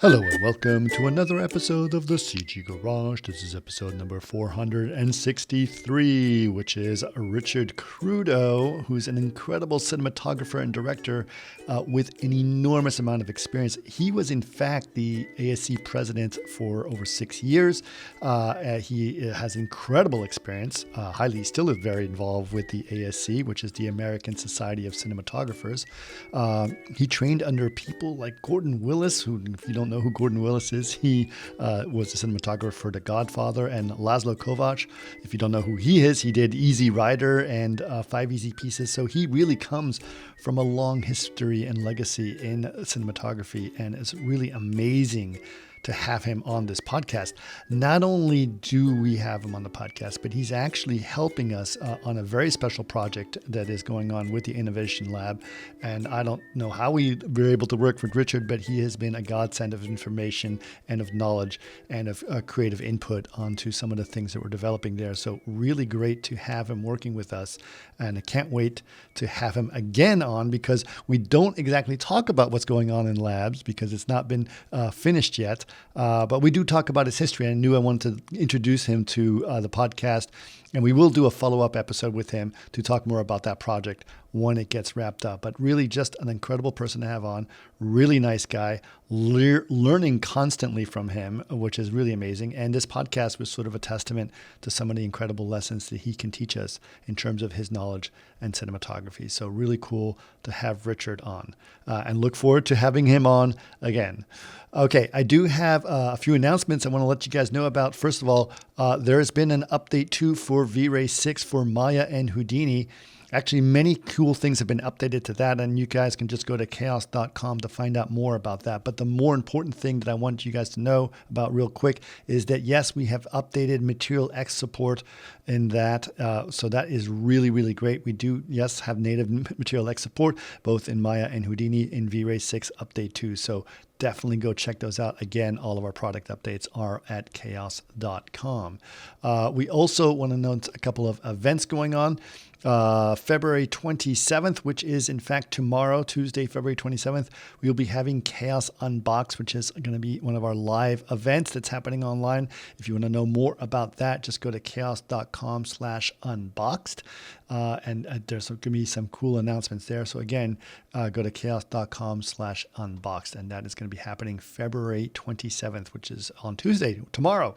Hello and welcome to another episode of the CG Garage. This is episode number 463, which is Richard Crudo, who's an incredible cinematographer and director with an enormous amount of experience. He was, in fact, the ASC president for over 6 years. He has incredible experience, still is very involved with the ASC, which is the American Society of Cinematographers. He trained under people like Gordon Willis, who, if you don't know who Gordon Willis is, he was a cinematographer for The Godfather, and Laszlo Kovacs. If you don't know who he is, he did Easy Rider and 5 Easy Pieces. So he really comes from a long history and legacy in cinematography, and it's really amazing to have him on this podcast. Not only do we have him on the podcast, but he's actually helping us on a very special project that is going on with the Innovation Lab. And I don't know how we were able to work with Richard, but he has been a godsend of information and of knowledge and of creative input onto some of the things that we're developing there. So really great to have him working with us. And I can't wait to have him again on, because we don't exactly talk about what's going on in labs because it's not been finished yet. But we do talk about his history. I knew I wanted to introduce him to the podcast, and we will do a follow-up episode with him to talk more about that project when it gets wrapped up. But really just an incredible person to have on, really nice guy, learning constantly from him, which is really amazing. And this podcast was sort of a testament to some of the incredible lessons that he can teach us in terms of his knowledge and cinematography. So really cool to have Richard on, and look forward to having him on again. Okay, I do have a few announcements I want to let you guys know about. First of all, there has been an update too for V-Ray 6 for Maya and Houdini. Actually, many cool things have been updated to that, and you guys can just go to chaos.com to find out more about that. But the more important thing that I want you guys to know about real quick is that, yes, we have updated Material X support in that. So that is really, really great. We do, yes, have native Material X support, both in Maya and Houdini in V-Ray 6 Update 2. So definitely go check those out. Again, all of our product updates are at chaos.com. We also want to note a couple of events going on. February 27th, which is in fact tomorrow, Tuesday, February 27th, we'll be having Chaos Unboxed, which is going to be one of our live events that's happening online. If you want to know more about that, just go to chaos.com/unboxed. And there's going to be some cool announcements there. So again, go to chaos.com/unboxed, and that is going to be happening February 27th, which is on Tuesday, tomorrow.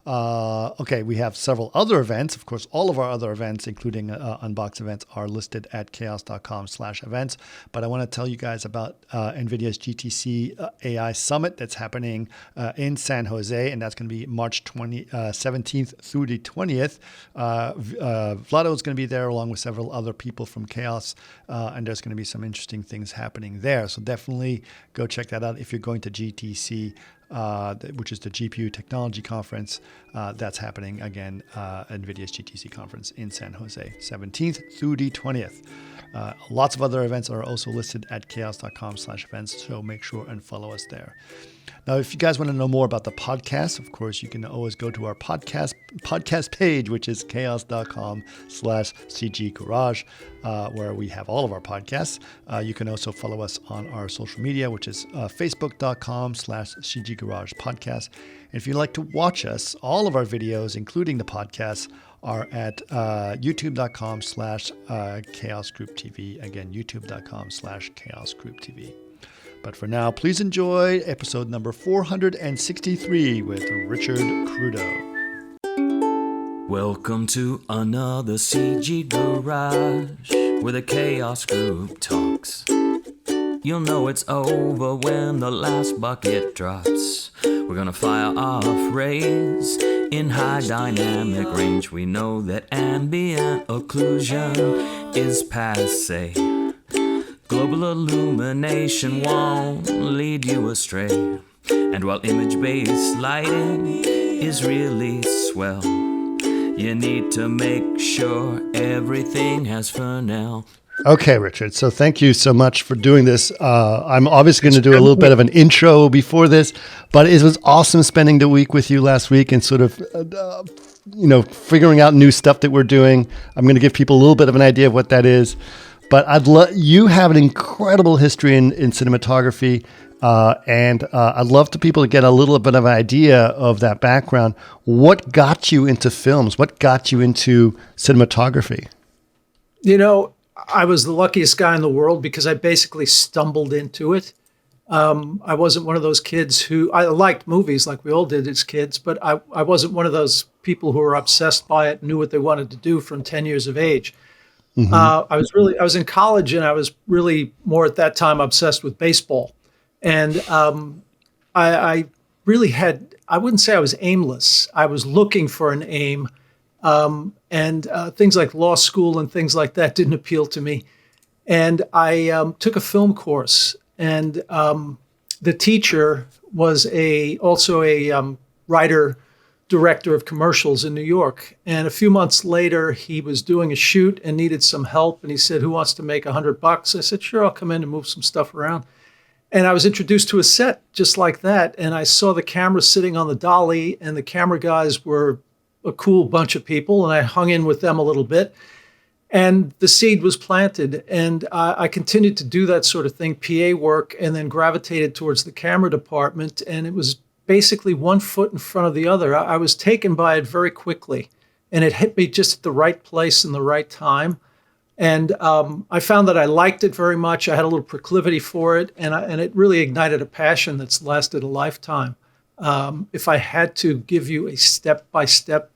Okay, we have several other events. Of course, all of our other events, including Unbox events, are listed at chaos.com/events. But I want to tell you guys about NVIDIA's GTC AI Summit that's happening in San Jose, and that's going to be March 17th through the 20th. Vlado is going to be there along with several other people from Chaos, and there's going to be some interesting things happening there. So definitely go check that out if you're going to GTC, which is the GPU Technology Conference. That's happening again, NVIDIA's GTC conference in San Jose, 17th through the 20th. Lots of other events are also listed at chaos.com/events, so make sure and follow us there. Now, if you guys want to know more about the podcast, of course, you can always go to our podcast page, which is chaos.com/cggarage, where we have all of our podcasts. You can also follow us on our social media, which is facebook.com/cggarage podcast. And if you'd like to watch us, all of our videos, including the podcasts, are at youtube.com/chaosgrouptv. Again, youtube.com/chaosgrouptv. But for now, please enjoy episode number 463 with Richard Crudo. Welcome to another CG Garage, where the Chaos Group talks. You'll know it's over when the last bucket drops. We're gonna fire off rays in high dynamic range. We know that ambient occlusion is passé. Global illumination won't lead you astray. And while image-based lighting is really swell, you need to make sure everything has Fresnel. Okay, Richard. So thank you so much for doing this. I'm obviously going to do a little bit of an intro before this, but it was awesome spending the week with you last week and sort of, figuring out new stuff that we're doing. I'm going to give people a little bit of an idea of what that is. But you have an incredible history in cinematography, And I'd love to people to get a little bit of an idea of that background. What got you into films? What got you into cinematography? You know, I was the luckiest guy in the world because I basically stumbled into it. I wasn't one of those kids who I liked movies like we all did as kids, but I wasn't one of those people who were obsessed by it, knew what they wanted to do from 10 years of age. Hmm. I was in college and I was really more at that time obsessed with baseball. And I really I wouldn't say I was aimless. I was looking for an aim. And things like law school and things like that didn't appeal to me. And I took a film course, and the teacher was also a writer director of commercials in New York. And a few months later, he was doing a shoot and needed some help. And he said, "Who wants to make $100?" I said, "Sure, I'll come in and move some stuff around." And I was introduced to a set just like that. And I saw the camera sitting on the dolly, and the camera guys were a cool bunch of people. And I hung in with them a little bit. And the seed was planted. And I continued to do that sort of thing, PA work, and then gravitated towards the camera department. And it was basically one foot in front of the other. I was taken by it very quickly. And it hit me just at the right place and the right time. And I found that I liked it very much. I had a little proclivity for it, and it really ignited a passion that's lasted a lifetime. If I had to give you a step-by-step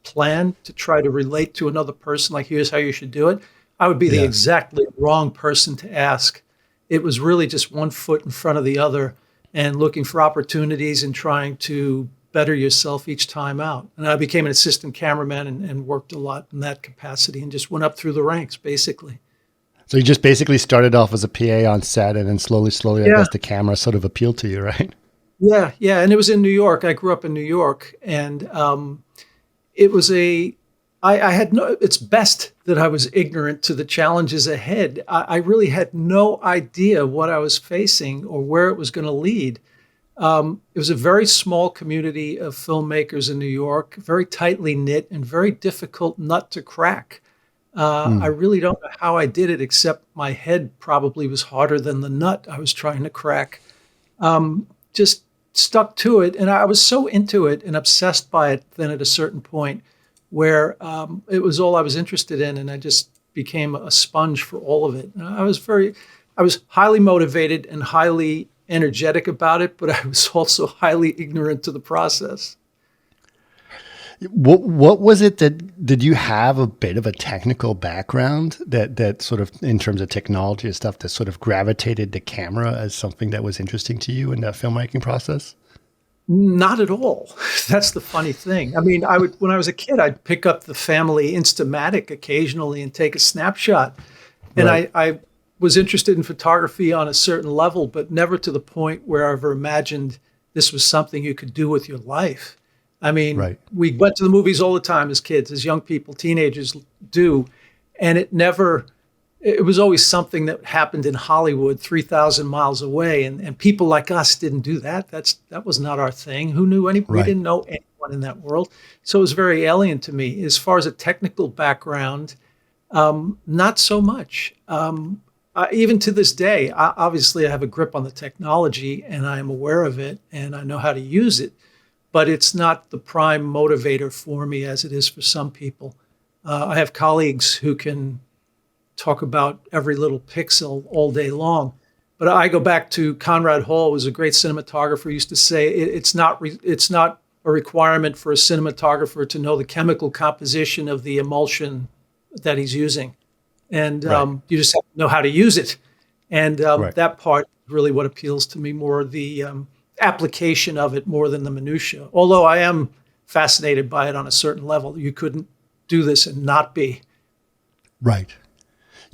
plan to try to relate to another person, like here's how you should do it, I would be the Yes. exactly wrong person to ask. It was really just one foot in front of the other and looking for opportunities and trying to better yourself each time out. And I became an assistant cameraman and worked a lot in that capacity and just went up through the ranks, basically. So you just basically started off as a PA on set, and then slowly, I Yeah, guess the camera sort of appealed to you, right? yeah, yeah. And it was in New York. I grew up in New York, and it was I had no, it's best that I was ignorant to the challenges ahead. I really had no idea what I was facing or where it was going to lead. It was a very small community of filmmakers in New York, very tightly knit and very difficult nut to crack. I Hmm. really don't know how I did it, except my head probably was harder than the nut I was trying to crack. Just stuck to it. And I was so into it and obsessed by it then at a certain point where it was all I was interested in. And I just became a sponge for all of it. And I was highly motivated and highly energetic about it, but I was also highly ignorant to the process. What was it that did you have a bit of a technical background that sort of in terms of technology and stuff that sort of gravitated the camera as something that was interesting to you in that filmmaking process? Not at all. That's the funny thing. I mean, when I was a kid, I'd pick up the family Instamatic occasionally and take a snapshot. And Right. I was interested in photography on a certain level, but never to the point where I ever imagined this was something you could do with your life. I mean, Right. we went to the movies all the time as kids, as young people, teenagers do, and it was always something that happened in Hollywood 3,000 miles away. And people like us didn't do that. That was not our thing. We Right. didn't know anyone in that world. So it was very alien to me. As far as a technical background, not so much. Even to this day, obviously, I have a grip on the technology and I am aware of it and I know how to use it, but it's not the prime motivator for me as it is for some people. I have colleagues who can talk about every little pixel all day long. But I go back to Conrad Hall, who was a great cinematographer, used to say it's not a requirement for a cinematographer to know the chemical composition of the emulsion that he's using, and Right. you just have to know how to use it. And Right. that part is really what appeals to me more, the application of it more than the minutia. Although I am fascinated by it on a certain level, you couldn't do this and not be. Right.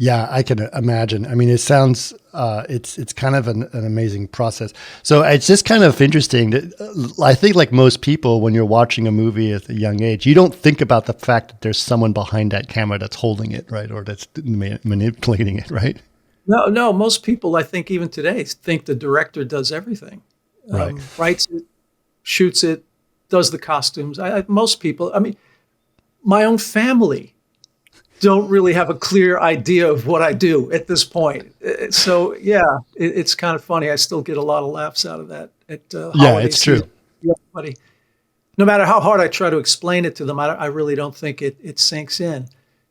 Yeah, I can imagine. I mean, it sounds it's kind of an amazing process. So it's just kind of interesting that I think like most people, when you're watching a movie at a young age, you don't think about the fact that there's someone behind that camera that's holding it, right, or that's manipulating it, right? No, no, most people, I think, even today, think the director does everything. Right. Writes it, shoots it, does the costumes. Most people, I mean, my own family don't really have a clear idea of what I do at this point. So yeah, it's kind of funny. I still get a lot of laughs out of that at Yeah, holiday it's true. season. Yeah, buddy. No matter how hard I try to explain it to them, I really don't think it sinks in,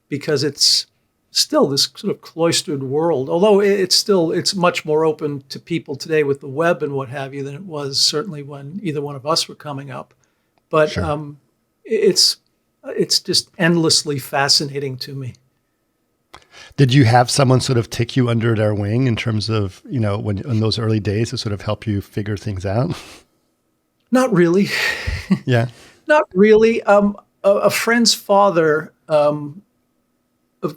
because it's still this sort of cloistered world. Although it's much more open to people today with the web and what have you than it was certainly when either one of us were coming up. But Sure. it's just endlessly fascinating to me. Did you have someone sort of take you under their wing in terms of, when in those early days to sort of help you figure things out? Not really. Yeah. Not really. A friend's father, of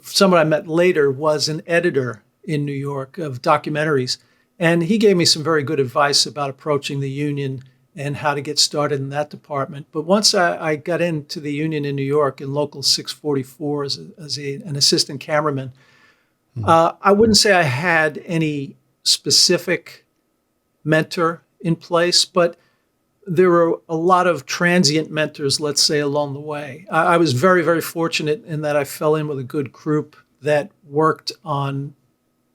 someone I met later, was an editor in New York of documentaries. And he gave me some very good advice about approaching the union and how to get started in that department. But once I got into the union in New York in Local 644 as an assistant cameraman, I wouldn't say I had any specific mentor in place, but there were a lot of transient mentors, let's say, along the way. I was very, very fortunate in that I fell in with a good group that worked on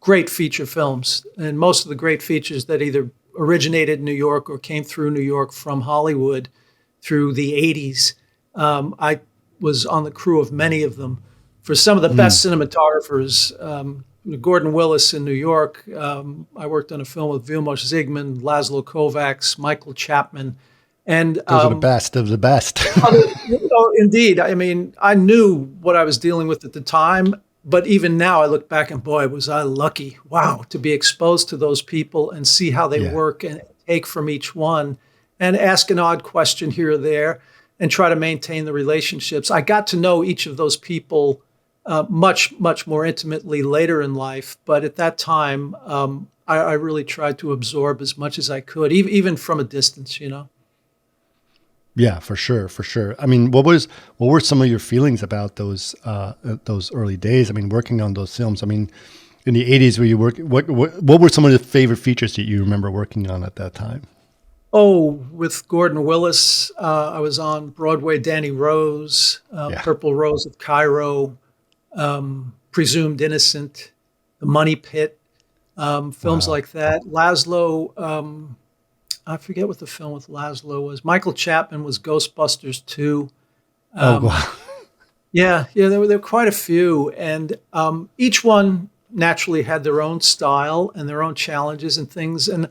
great feature films. And most of the great features that either originated in New York or came through New York from Hollywood through the 80s, I was on the crew of many of them. For some of the best cinematographers, Gordon Willis in New York. I worked on a film with Vilmos Zsigmond, Laszlo Kovacs, Michael Chapman. And Those are the best of the best. indeed. I mean, I knew what I was dealing with at the time, but even now I look back and boy, was I lucky. Wow, to be exposed to those people and see how they work and take from each one and ask an odd question here or there and try to maintain the relationships. I got to know each of those people much more intimately later in life. But at that time, I really tried to absorb as much as I could, even from a distance, Yeah, for sure, for sure. I mean, what were some of your feelings about those early days? I mean, working on those films. I mean, in the 80s, were you working? What were some of the favorite features that you remember working on at that time? Oh, with Gordon Willis, I was on Broadway, Danny Rose, Purple Rose of Cairo, Presumed Innocent, The Money Pit, films like that. Laszlo, I forget what the film with Laszlo was. Michael Chapman was Ghostbusters 2. Wow. Yeah, there were quite a few. And each one naturally had their own style and their own challenges and things. And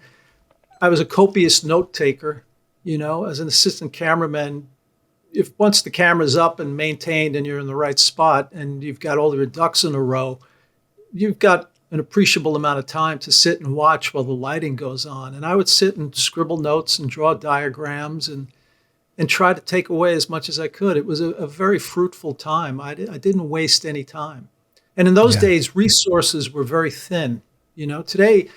I was a copious note taker, as an assistant cameraman. If once the camera's up and maintained and you're in the right spot and you've got all your ducks in a row, you've got an appreciable amount of time to sit and watch while the lighting goes on. And I would sit and scribble notes and draw diagrams and try to take away as much as I could. It was a very fruitful time. I didn't waste any time. And in those days, resources were very thin. Today,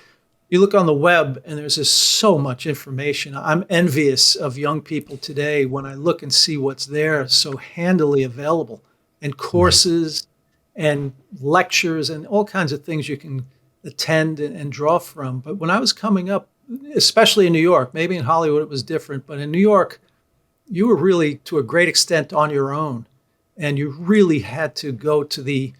you look on the web and there's just so much information. I'm envious of young people today when I look and see what's there so handily available, and courses and lectures and all kinds of things you can attend and draw from. But when I was coming up, especially in New York, maybe in Hollywood it was different, but in New York, you were really to a great extent on your own. And you really had to go to the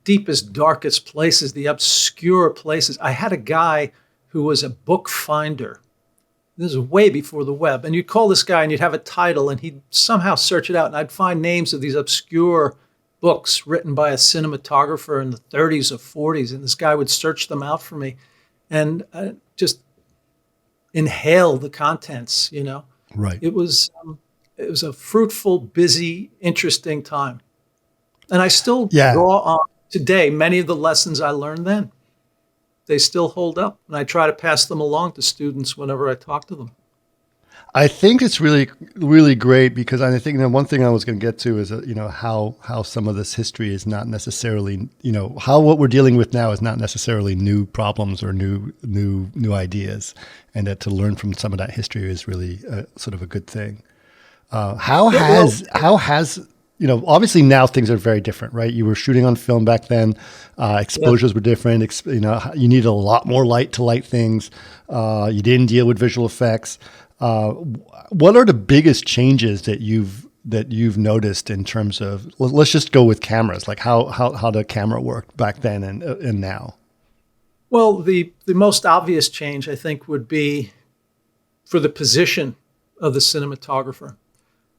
deepest, darkest places, the obscure places. I had a guy who was a book finder. This is way before the web. And you'd call this guy and you'd have a title and he'd somehow search it out. And I'd find names of these obscure books written by a cinematographer in the 30s or 40s. And this guy would search them out for me and just inhale the contents, Right. It was a fruitful, busy, interesting time. And I still draw on today many of the lessons I learned then. They still hold up, and I try to pass them along to students whenever I talk to them. I think it's really, really great because I think one thing I was going to get to is how some of this history is not necessarily how what we're dealing with now is not necessarily new problems or new ideas, and that to learn from some of that history is really sort of a good thing. How has obviously now things are very different, right? You were shooting on film back then. Exposures were different. You needed a lot more light to light things. You didn't deal with visual effects. What are the biggest changes that you've that you've noticed in terms of, let's just go with cameras, like how the camera worked back then and now? Well, the most obvious change, I think, would be for the position of the cinematographer.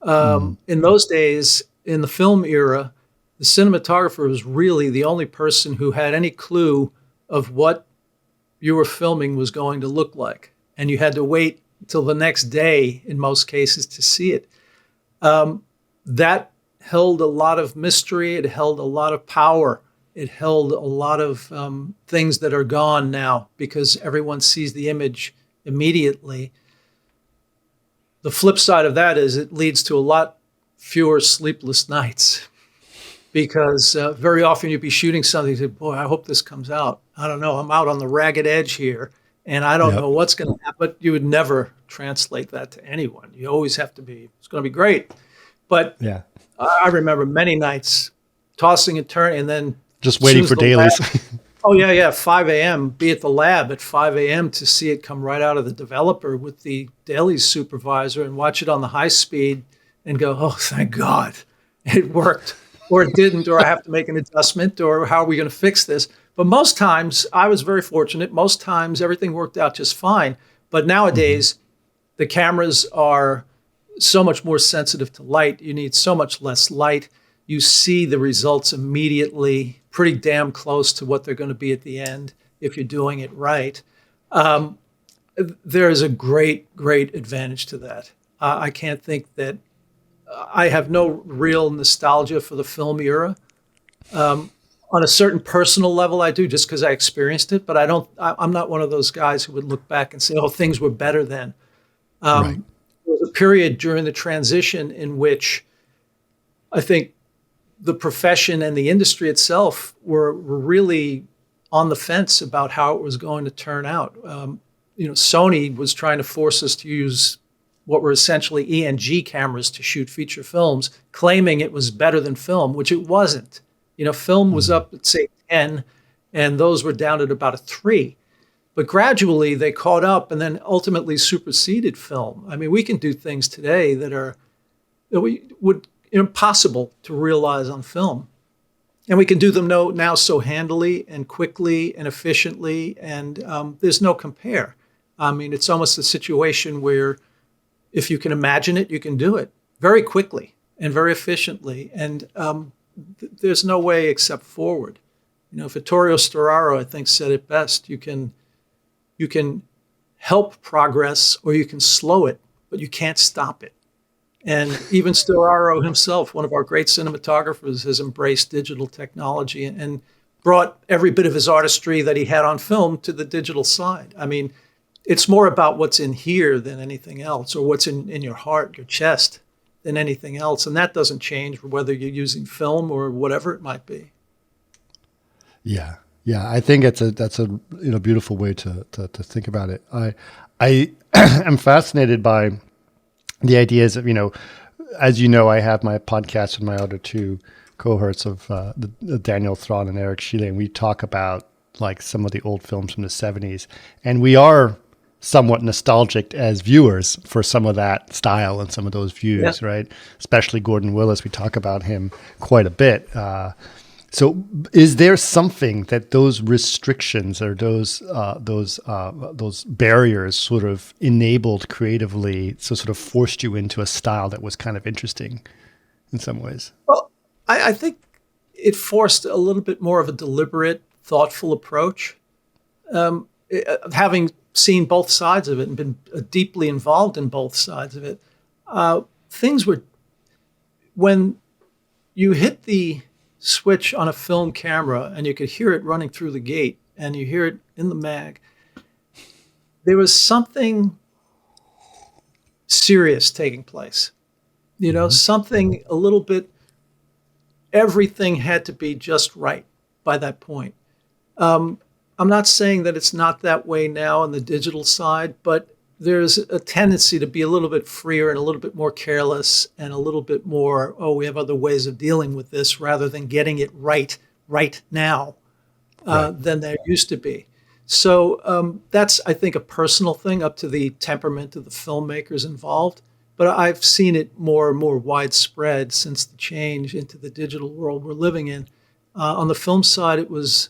In those days, in the film era, the cinematographer was really the only person who had any clue of what you were filming was going to look like. And you had to wait till the next day, in most cases, to see it. That held a lot of mystery. It held a lot of power. It held a lot of things that are gone now because everyone sees the image immediately. The flip side of that is it leads to a lot fewer sleepless nights because very often you'd be shooting something and say, boy, I hope this comes out. I don't know. I'm out on the ragged edge here and I don't know what's going to happen. But you would never translate that to anyone. You always have to be, it's going to be great. But I remember many nights tossing and turning and then just waiting for dailies. 5 a.m., be at the lab at 5 a.m. to see it come right out of the developer with the dailies supervisor and watch it on the high speed and go, oh, thank God it worked, or it didn't, or I have to make an adjustment, or how are we going to fix this? But most times, I was very fortunate. Most times, everything worked out just fine. But nowadays, the cameras are so much more sensitive to light. You need so much less light. You see the results immediately, pretty damn close to what they're going to be at the end if you're doing it right. There is a great, great advantage to that. I can't think that I have no real nostalgia for the film era. On a certain personal level, I do, just because I experienced it. But I'm not one of those guys who would look back and say, "Oh, things were better then." There was a period during the transition in which I think the profession and the industry itself were really on the fence about how it was going to turn out. Sony was trying to force us to use what were essentially ENG cameras to shoot feature films, claiming it was better than film, which it wasn't. Film was up at, say, 10, and those were down at about a 3. But gradually they caught up and then ultimately superseded film. I mean, we can do things today that would impossible to realize on film. And we can do them now so handily and quickly and efficiently, and there's no compare. I mean, it's almost a situation where if you can imagine it, you can do it very quickly and very efficiently. And there's no way except forward. Vittorio Storaro, I think, said it best. You can help progress or you can slow it, but you can't stop it. And even Storaro himself, one of our great cinematographers, has embraced digital technology and brought every bit of his artistry that he had on film to the digital side. I mean, it's more about what's in here than anything else, or what's in your heart, your chest, than anything else. And that doesn't change whether you're using film or whatever it might be. Yeah. I think that's a beautiful way to think about it. I am fascinated by the ideas of, as you know, I have my podcast with my other two cohorts of the Daniel Thrawn and Eric Schiele, and we talk about like some of the old films from the 70s. And we are somewhat nostalgic as viewers for some of that style and some of those views, right? Especially Gordon Willis. We talk about him quite a bit. So is there something that those restrictions or those barriers sort of enabled creatively, so sort of forced you into a style that was kind of interesting in some ways? Well, I think it forced a little bit more of a deliberate, thoughtful approach. Having seen both sides of it and been deeply involved in both sides of it, things were, when you hit the switch on a film camera and you could hear it running through the gate and you hear it in the mag, there was something serious taking place. Something a little bit, everything had to be just right by that point. I'm not saying that it's not that way now on the digital side, but there's a tendency to be a little bit freer and a little bit more careless and a little bit more, we have other ways of dealing with this rather than getting it right now than there used to be. So that's, I think, a personal thing up to the temperament of the filmmakers involved. but I've seen it more and more widespread since the change into the digital world we're living in. On the film side, it was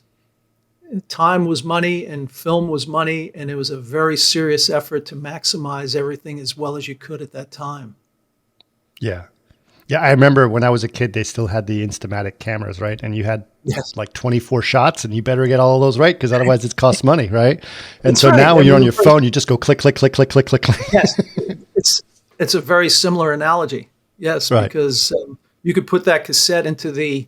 time was money and film was money, and it was a very serious effort to maximize everything as well as you could at that time. Yeah. Yeah, I remember when I was a kid, they still had the Instamatic cameras, right? And you had like 24 shots, and you better get all of those right, because otherwise it costs money, right? And That's so right. now when you're on your phone, you just go click, click, click, click, click, click, click. Yes, it's a very similar analogy. Yes, Right. because you could put that cassette into the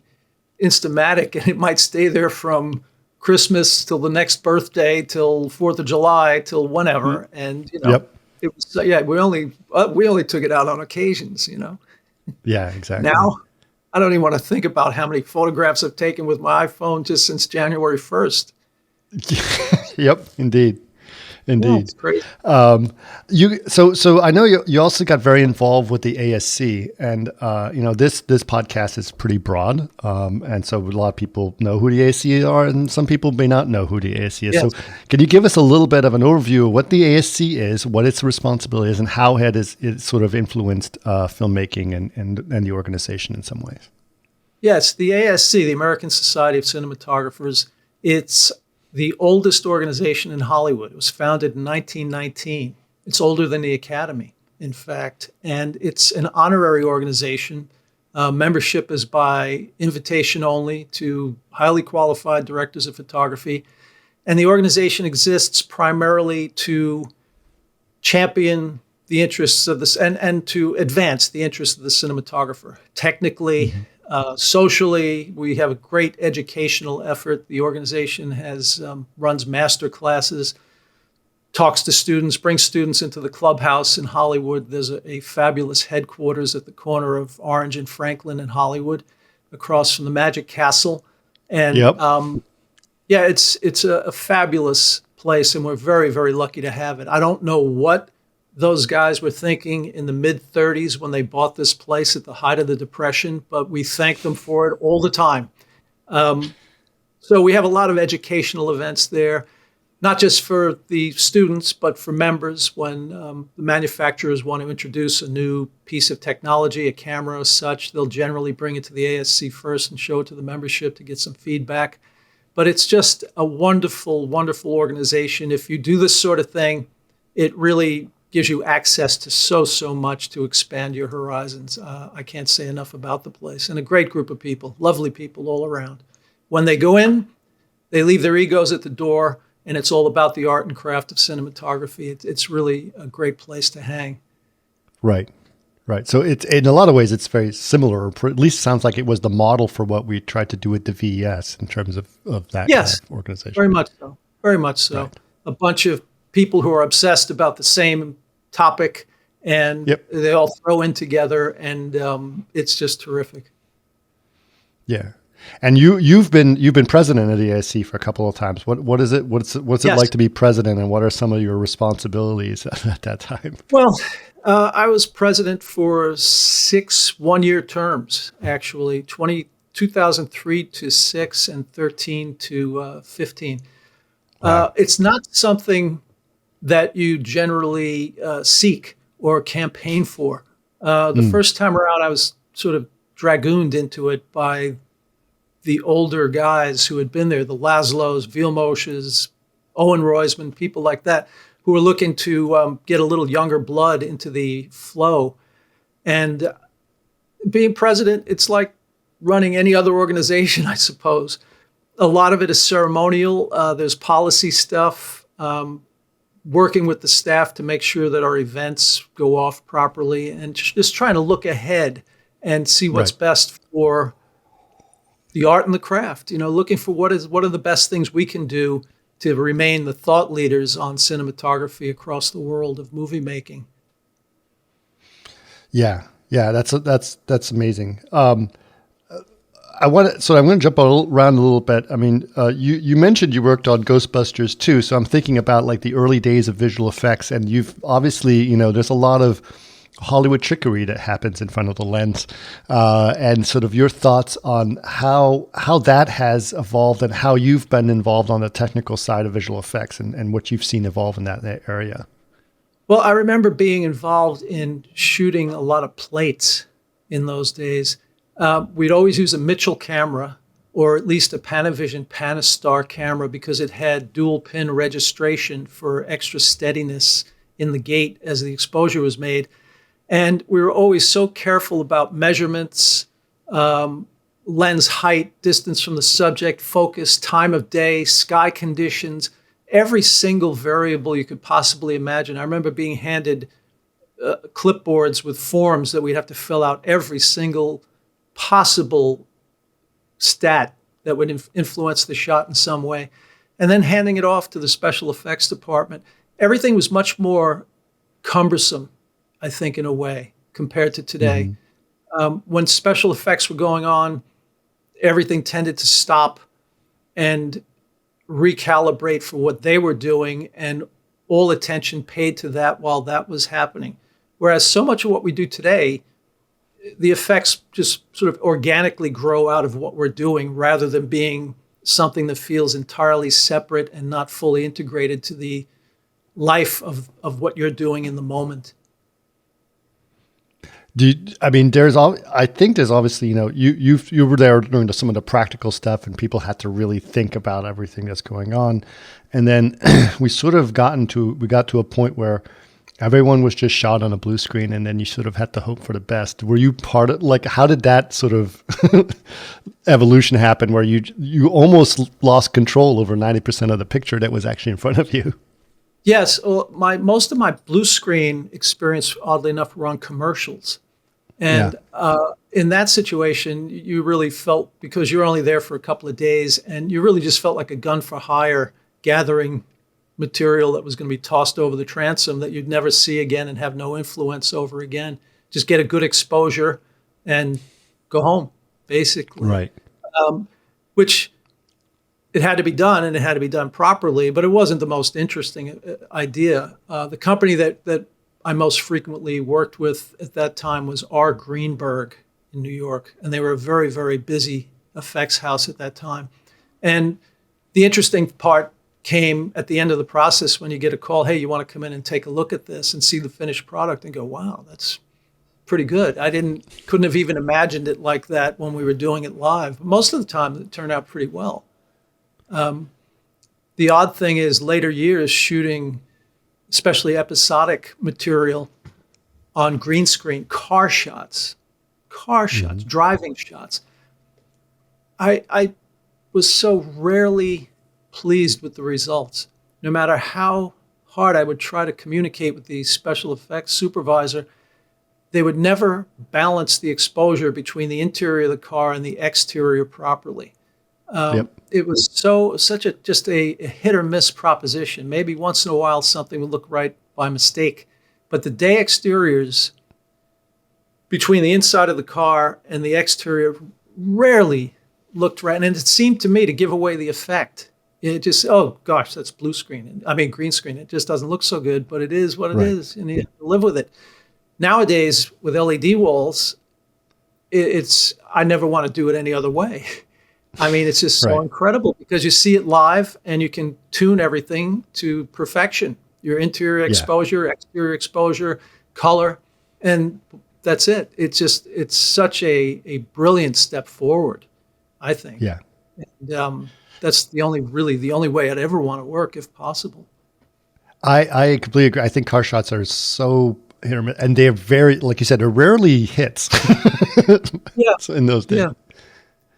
Instamatic, and it might stay there from Christmas till the next birthday, till 4th of July, till whenever. And Yep. it was we only took it out on occasions. Yeah, exactly. Now, I don't even want to think about how many photographs I've taken with my iPhone just since January 1st. Yep, indeed. Yeah, Indeed. it's great. So I know you also got very involved with the ASC, and this podcast is pretty broad, and so a lot of people know who the ASC are, and some people may not know who the ASC is. Yes. So can you give us a little bit of an overview of what the ASC is, what its responsibility is, and how it sort of influenced filmmaking and the organization in some ways? Yes, the ASC, the American Society of Cinematographers, it's the oldest organization in Hollywood. It was founded in 1919. It's older than the Academy, in fact, and it's an honorary organization. Membership is by invitation only to highly qualified directors of photography, and the organization exists primarily to champion the interests of this and to advance the interests of the cinematographer. Technically, socially, we have a great educational effort. The organization runs master classes, talks to students, brings students into the clubhouse in Hollywood. There's a fabulous headquarters at the corner of Orange and Franklin in Hollywood, across from the Magic Castle. And Yep. it's a fabulous place, and we're very, very lucky to have it. I don't know what those guys were thinking in the mid-30s when they bought this place at the height of the Depression, but we thank them for it all the time. So we have a lot of educational events there, not just for the students, but for members when the manufacturers want to introduce a new piece of technology, a camera or such. They'll generally bring it to the ASC first and show it to the membership to get some feedback. But it's just a wonderful, wonderful organization. If you do this sort of thing, it really gives you access to so much to expand your horizons. I can't say enough about the place. And a great group of people, lovely people all around. When they go in, they leave their egos at the door, and it's all about the art and craft of cinematography. It's really a great place to hang. Right. So it's in a lot of ways, it's very similar, or at least sounds like it was the model for what we tried to do at the VES in terms of that Yes, kind of organization. very much so. Very much so. Right. A bunch of people who are obsessed about the same topic, and they all throw in together, and it's just terrific. Yeah. And you've been president of the ASC for a couple of times. What is it? What's it Yes. like to be president, and what are some of your responsibilities at that time? Well, I was president for 6 one-year terms, actually, 2003 to 6 and 13 to 15. Wow. It's not something that you generally seek or campaign for. The first time around, I was sort of dragooned into it by the older guys who had been there, the Laszlos, Vilmoshes, Owen Roisman, people like that, who were looking to get a little younger blood into the flow. And being president, it's like running any other organization, I suppose. A lot of it is ceremonial. There's policy stuff, working with the staff to make sure that our events go off properly, and just trying to look ahead and see what's best for the art and the craft, looking for what are the best things we can do to remain the thought leaders on cinematography across the world of movie making. Yeah, that's amazing. I'm going to jump around a little bit. I mean, you mentioned you worked on Ghostbusters too, so I'm thinking about like the early days of visual effects, and you've obviously, there's a lot of Hollywood trickery that happens in front of the lens, and sort of your thoughts on how that has evolved and how you've been involved on the technical side of visual effects and what you've seen evolve in that area. Well, I remember being involved in shooting a lot of plates in those days. We'd always use a Mitchell camera, or at least a Panavision Panastar camera, because it had dual pin registration for extra steadiness in the gate as the exposure was made. And we were always so careful about measurements, lens height, distance from the subject, focus, time of day, sky conditions, every single variable you could possibly imagine. I remember being handed clipboards with forms that we'd have to fill out every single possible stat that would influence the shot in some way, and then handing it off to the special effects department. Everything was much more cumbersome, I think, in a way, compared to today. When special effects were going on, everything tended to stop and recalibrate for what they were doing, and all attention paid to that while that was happening. Whereas so much of what we do today, the effects just sort of organically grow out of what we're doing rather than being something that feels entirely separate and not fully integrated to the life of what you're doing in the moment. I think there's obviously, you were there doing some of the practical stuff, and people had to really think about everything that's going on. And then we got to a point where everyone was just shot on a blue screen, and then you sort of had to hope for the best. Were you part of, how did that sort of evolution happen where you almost lost control over 90% of the picture that was actually in front of you? Yes, well, most of my blue screen experience, oddly enough, were on commercials. And in that situation, you really felt, because you're only there for a couple of days, and you really just felt like a gun for hire, gathering material that was going to be tossed over the transom that you'd never see again and have no influence over again. Just get a good exposure and go home, basically. Right. Which it had to be done, and it had to be done properly, but it wasn't the most interesting idea. The company that I most frequently worked with at that time was R. Greenberg in New York, and they were a very, very busy effects house at that time. And the interesting part came at the end of the process when you get a call, hey, you want to come in and take a look at this and see the finished product and go, wow, that's pretty good. I couldn't have even imagined it like that when we were doing it live. But most of the time it turned out pretty well. The odd thing is later years shooting, especially episodic material on green screen, car shots, driving shots. I was so rarely pleased with the results. No matter how hard I would try to communicate with the special effects supervisor, they would never balance the exposure between the interior of the car and the exterior properly. It was such a hit or miss proposition. Maybe once in a while something would look right by mistake, but the day exteriors between the inside of the car and the exterior rarely looked right, and it seemed to me to give away the effect. It just, oh gosh, that's blue screen. Green screen. It just doesn't look so good, but it is what it is, and you have to live with it. Nowadays, with LED walls, I never want to do it any other way. It's just so incredible because you see it live and you can tune everything to perfection. Your interior exposure, exterior exposure, color, and that's it. It's such a brilliant step forward, I think. Yeah. And that's the only way I'd ever want to work if possible. I completely agree. I think car shots are so hit or miss, and they're very, like you said, they're rarely hits. In those days.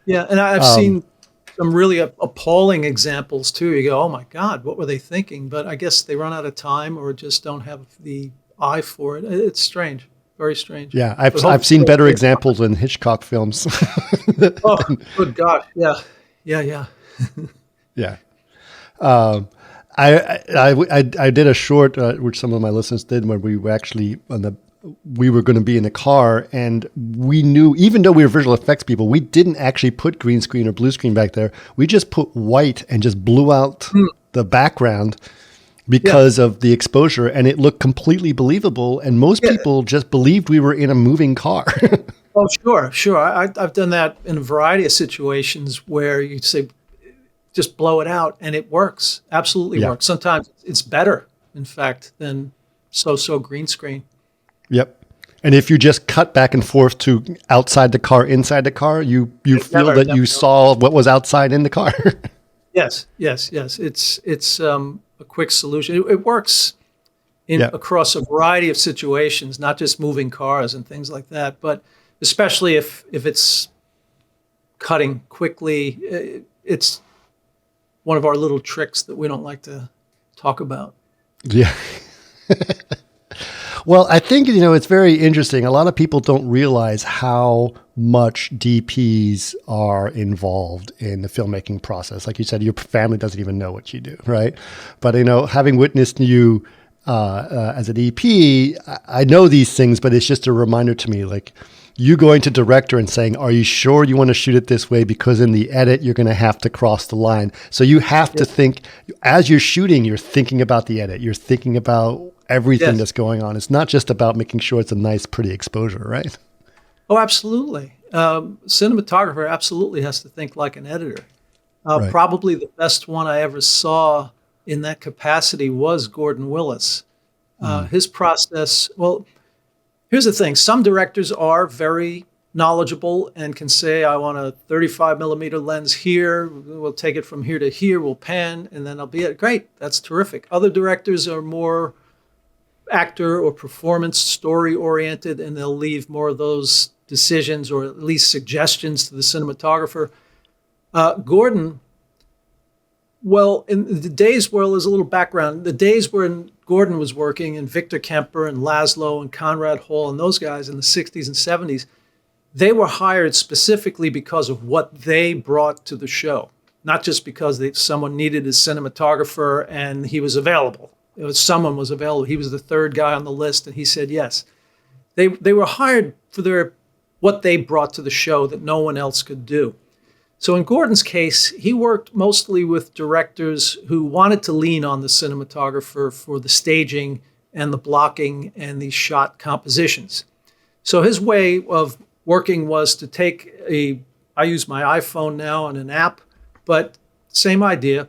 Yeah, and I've seen some really appalling examples too. You go, oh my God, what were they thinking? But I guess they run out of time or just don't have the eye for it. It's strange, very strange. Yeah, I've seen better examples in Hitchcock films. Oh, good gosh, yeah. Yeah. I did a short, which some of my listeners did, when we were actually we were going to be in a car, and we knew, even though we were visual effects people, we didn't actually put green screen or blue screen back there. We just put white and just blew out the background because of the exposure, and it looked completely believable. And most people just believed we were in a moving car. Oh, sure. I've done that in a variety of situations where you say, just blow it out, and it works. Absolutely works. Sometimes it's better, in fact, than so green screen. Yep. And if you just cut back and forth to outside the car, inside the car, you feel that you saw what was outside in the car. Yes. It's a quick solution. It works across a variety of situations, not just moving cars and things like that, but especially if it's cutting quickly. It's one of our little tricks that we don't like to talk about. Yeah. Well, I think, it's very interesting. A lot of people don't realize how much DPs are involved in the filmmaking process. Like you said, your family doesn't even know what you do, right? But, having witnessed you as an DP, I know these things, but it's just a reminder to me, like you going to director and saying, are you sure you want to shoot it this way? Because in the edit, you're going to have to cross the line. So you have to think, as you're shooting, you're thinking about the edit. You're thinking about everything that's going on. It's not just about making sure it's a nice, pretty exposure, right? Oh, absolutely. Cinematographer absolutely has to think like an editor. Right. Probably the best one I ever saw in that capacity was Gordon Willis. His process, well, here's the thing. Some directors are very knowledgeable and can say, I want a 35 millimeter lens here. We'll take it from here to here. We'll pan, and then I'll be it. Great. That's terrific. Other directors are more actor or performance story oriented, and they'll leave more of those decisions or at least suggestions to the cinematographer. Gordon, well, in the days where there's a little background, the days when Gordon was working and Victor Kemper and Laszlo and Conrad Hall and those guys in the 60s and 70s, they were hired specifically because of what they brought to the show, not just because someone needed a cinematographer and he was available. Someone was available. He was the third guy on the list, and he said yes. They were hired for what they brought to the show that no one else could do. So in Gordon's case, he worked mostly with directors who wanted to lean on the cinematographer for the staging and the blocking and the shot compositions. So his way of working was to take I use my iPhone now and an app, but same idea,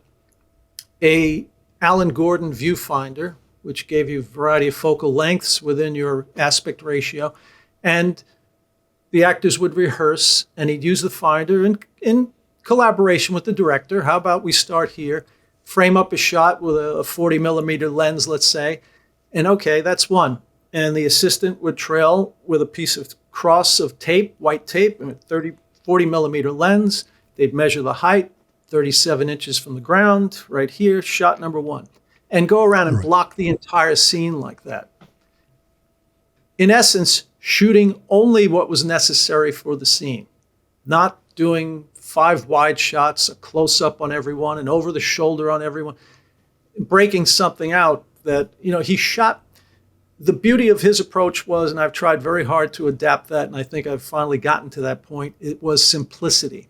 a Alan Gordon viewfinder, which gave you a variety of focal lengths within your aspect ratio. And the actors would rehearse, and he'd use the finder in collaboration with the director. How about we start here, frame up a shot with a 40 millimeter lens, let's say, and okay, that's one. And the assistant would trail with a piece of cross of tape, white tape, and a 40 millimeter lens. They'd measure the height, 37 inches from the ground, right here, shot number one, and go around and block the entire scene like that. In essence, shooting only what was necessary for the scene, not doing 5 wide shots, a close-up on everyone, and over the shoulder on everyone, breaking something out that, he shot. The beauty of his approach was, and I've tried very hard to adapt that, and I think I've finally gotten to that point, it was simplicity.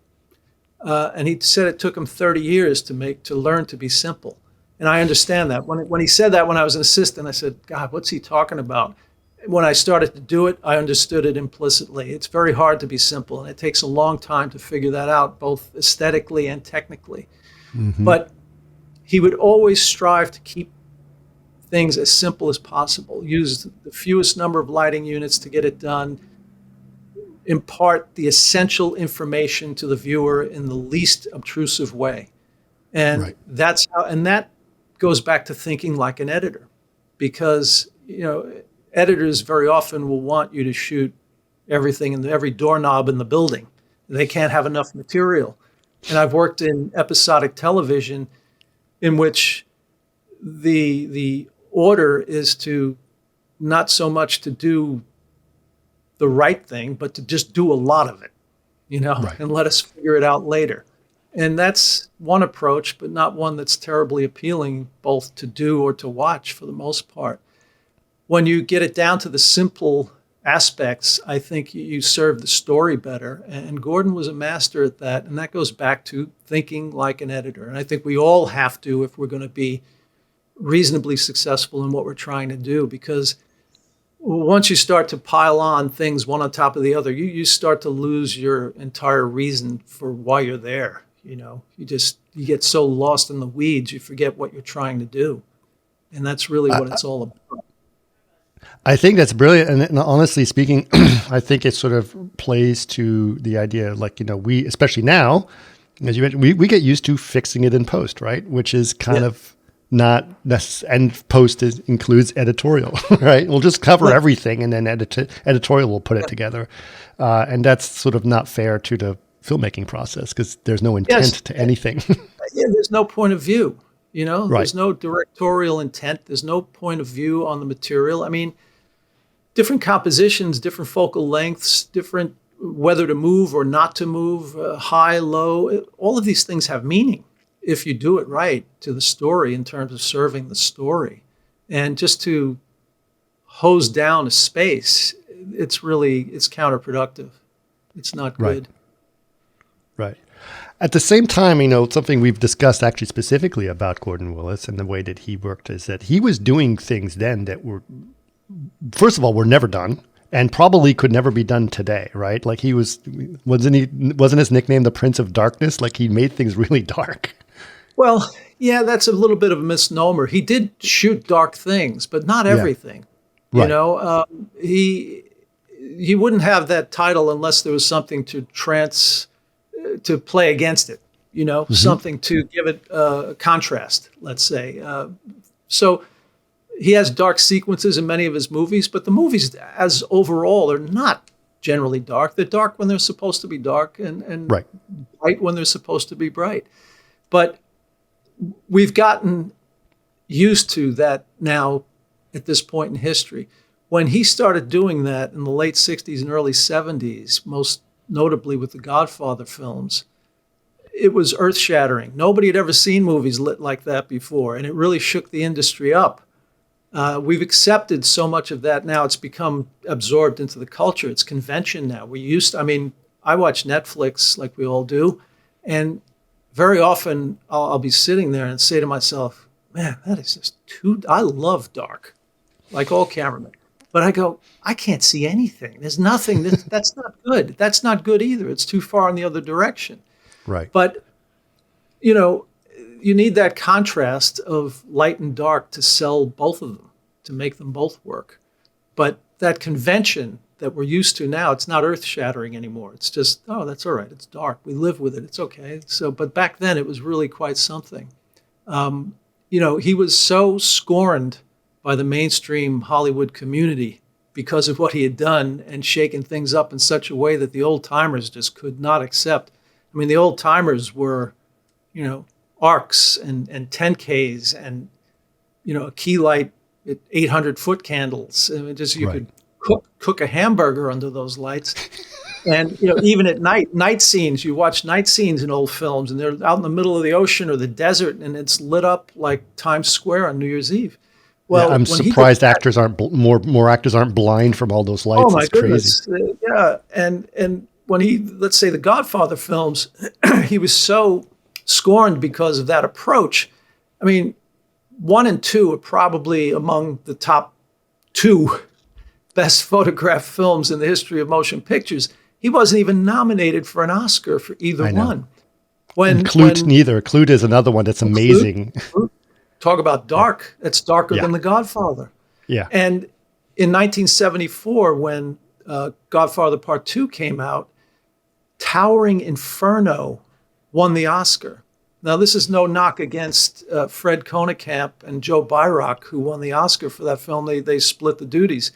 And he said it took him 30 years to learn to be simple. And I understand that. When he said that when I was an assistant, I said, God, what's he talking about? When I started to do it, I understood it implicitly. It's very hard to be simple, and it takes a long time to figure that out, both aesthetically and technically. Mm-hmm. But he would always strive to keep things as simple as possible, use the fewest number of lighting units to get it done, impart the essential information to the viewer in the least obtrusive way. And that's how, and that goes back to thinking like an editor, because, editors very often will want you to shoot everything and every doorknob in the building. They can't have enough material. And I've worked in episodic television in which the order is to not so much to do the right thing, but to just do a lot of it, and let us figure it out later. And that's one approach, but not one that's terribly appealing both to do or to watch for the most part. When you get it down to the simple aspects, I think you serve the story better. And Gordon was a master at that. And that goes back to thinking like an editor. And I think we all have to if we're going to be reasonably successful in what we're trying to do, because once you start to pile on things one on top of the other, you start to lose your entire reason for why you're there. You get so lost in the weeds, you forget what you're trying to do. And that's really what it's all about. I think that's brilliant. And honestly speaking, I think it sort of plays to the idea, like, we, especially now, as you mentioned, we get used to fixing it in post, right? Which is kind of not necessary. And post includes editorial, right? We'll just cover everything and then editorial will put it together. And that's sort of not fair to the filmmaking process because there's no intent to anything. There's no point of view, Right. There's no directorial intent. There's no point of view on the material. I mean, different compositions, different focal lengths, different whether to move or not to move, high, low, all of these things have meaning if you do it right to the story in terms of serving the story. And just to hose down a space, it's counterproductive. It's not good. Right. At the same time, something we've discussed actually specifically about Gordon Willis and the way that he worked is that he was doing things then that were, first of all, were never done and probably could never be done today, right? Like wasn't his nickname the Prince of Darkness? Like he made things really dark. Well, yeah, that's a little bit of a misnomer. He did shoot dark things, but not everything. Right. He wouldn't have that title unless there was something to play against it, something to give it a contrast, let's say. So he has dark sequences in many of his movies, but the movies as overall are not generally dark. They're dark when they're supposed to be dark and Right. bright when they're supposed to be bright. But we've gotten used to that now at this point in history. When he started doing that in the late 60s and early 70s, most notably with the Godfather films, it was earth-shattering. Nobody had ever seen movies lit like that before, and it really shook the industry up. We've accepted so much of that now. It's become absorbed into the culture. It's convention now. I watch Netflix like we all do, and very often I'll be sitting there and say to myself, man, that is just I love dark, like all cameramen. But I go, I can't see anything. There's nothing. That's not good. That's not good either. It's too far in the other direction. Right. But, you need that contrast of light and dark to sell both of them, to make them both work. But that convention that we're used to now, it's not earth-shattering anymore. It's just, oh, that's all right. It's dark. We live with it. It's okay. But back then it was really quite something. He was so scorned by the mainstream Hollywood community because of what he had done and shaken things up in such a way that the old-timers just could not accept. I mean, the old-timers were, arcs and 10Ks and, a key light at 800-foot candles. I mean, you could cook a hamburger under those lights. And, even at night scenes, you watch night scenes in old films and they're out in the middle of the ocean or the desert and it's lit up like Times Square on New Year's Eve. Well, I'm surprised actors aren't more actors aren't blind from all those lights. Oh my goodness. Crazy. Yeah. And when let's say the Godfather films, he was so scorned because of that approach. I mean, 1 and 2 are probably among the top 2 best photographed films in the history of motion pictures. He wasn't even nominated for an Oscar for either one. Neither. Clute is another one that's amazing. Clute, talk about dark. It's darker than The Godfather. Yeah. And in 1974, when Godfather Part 2 came out, Towering Inferno won the Oscar. Now, this is no knock against Fred Konekamp and Joe Byrock, who won the Oscar for that film. They split the duties.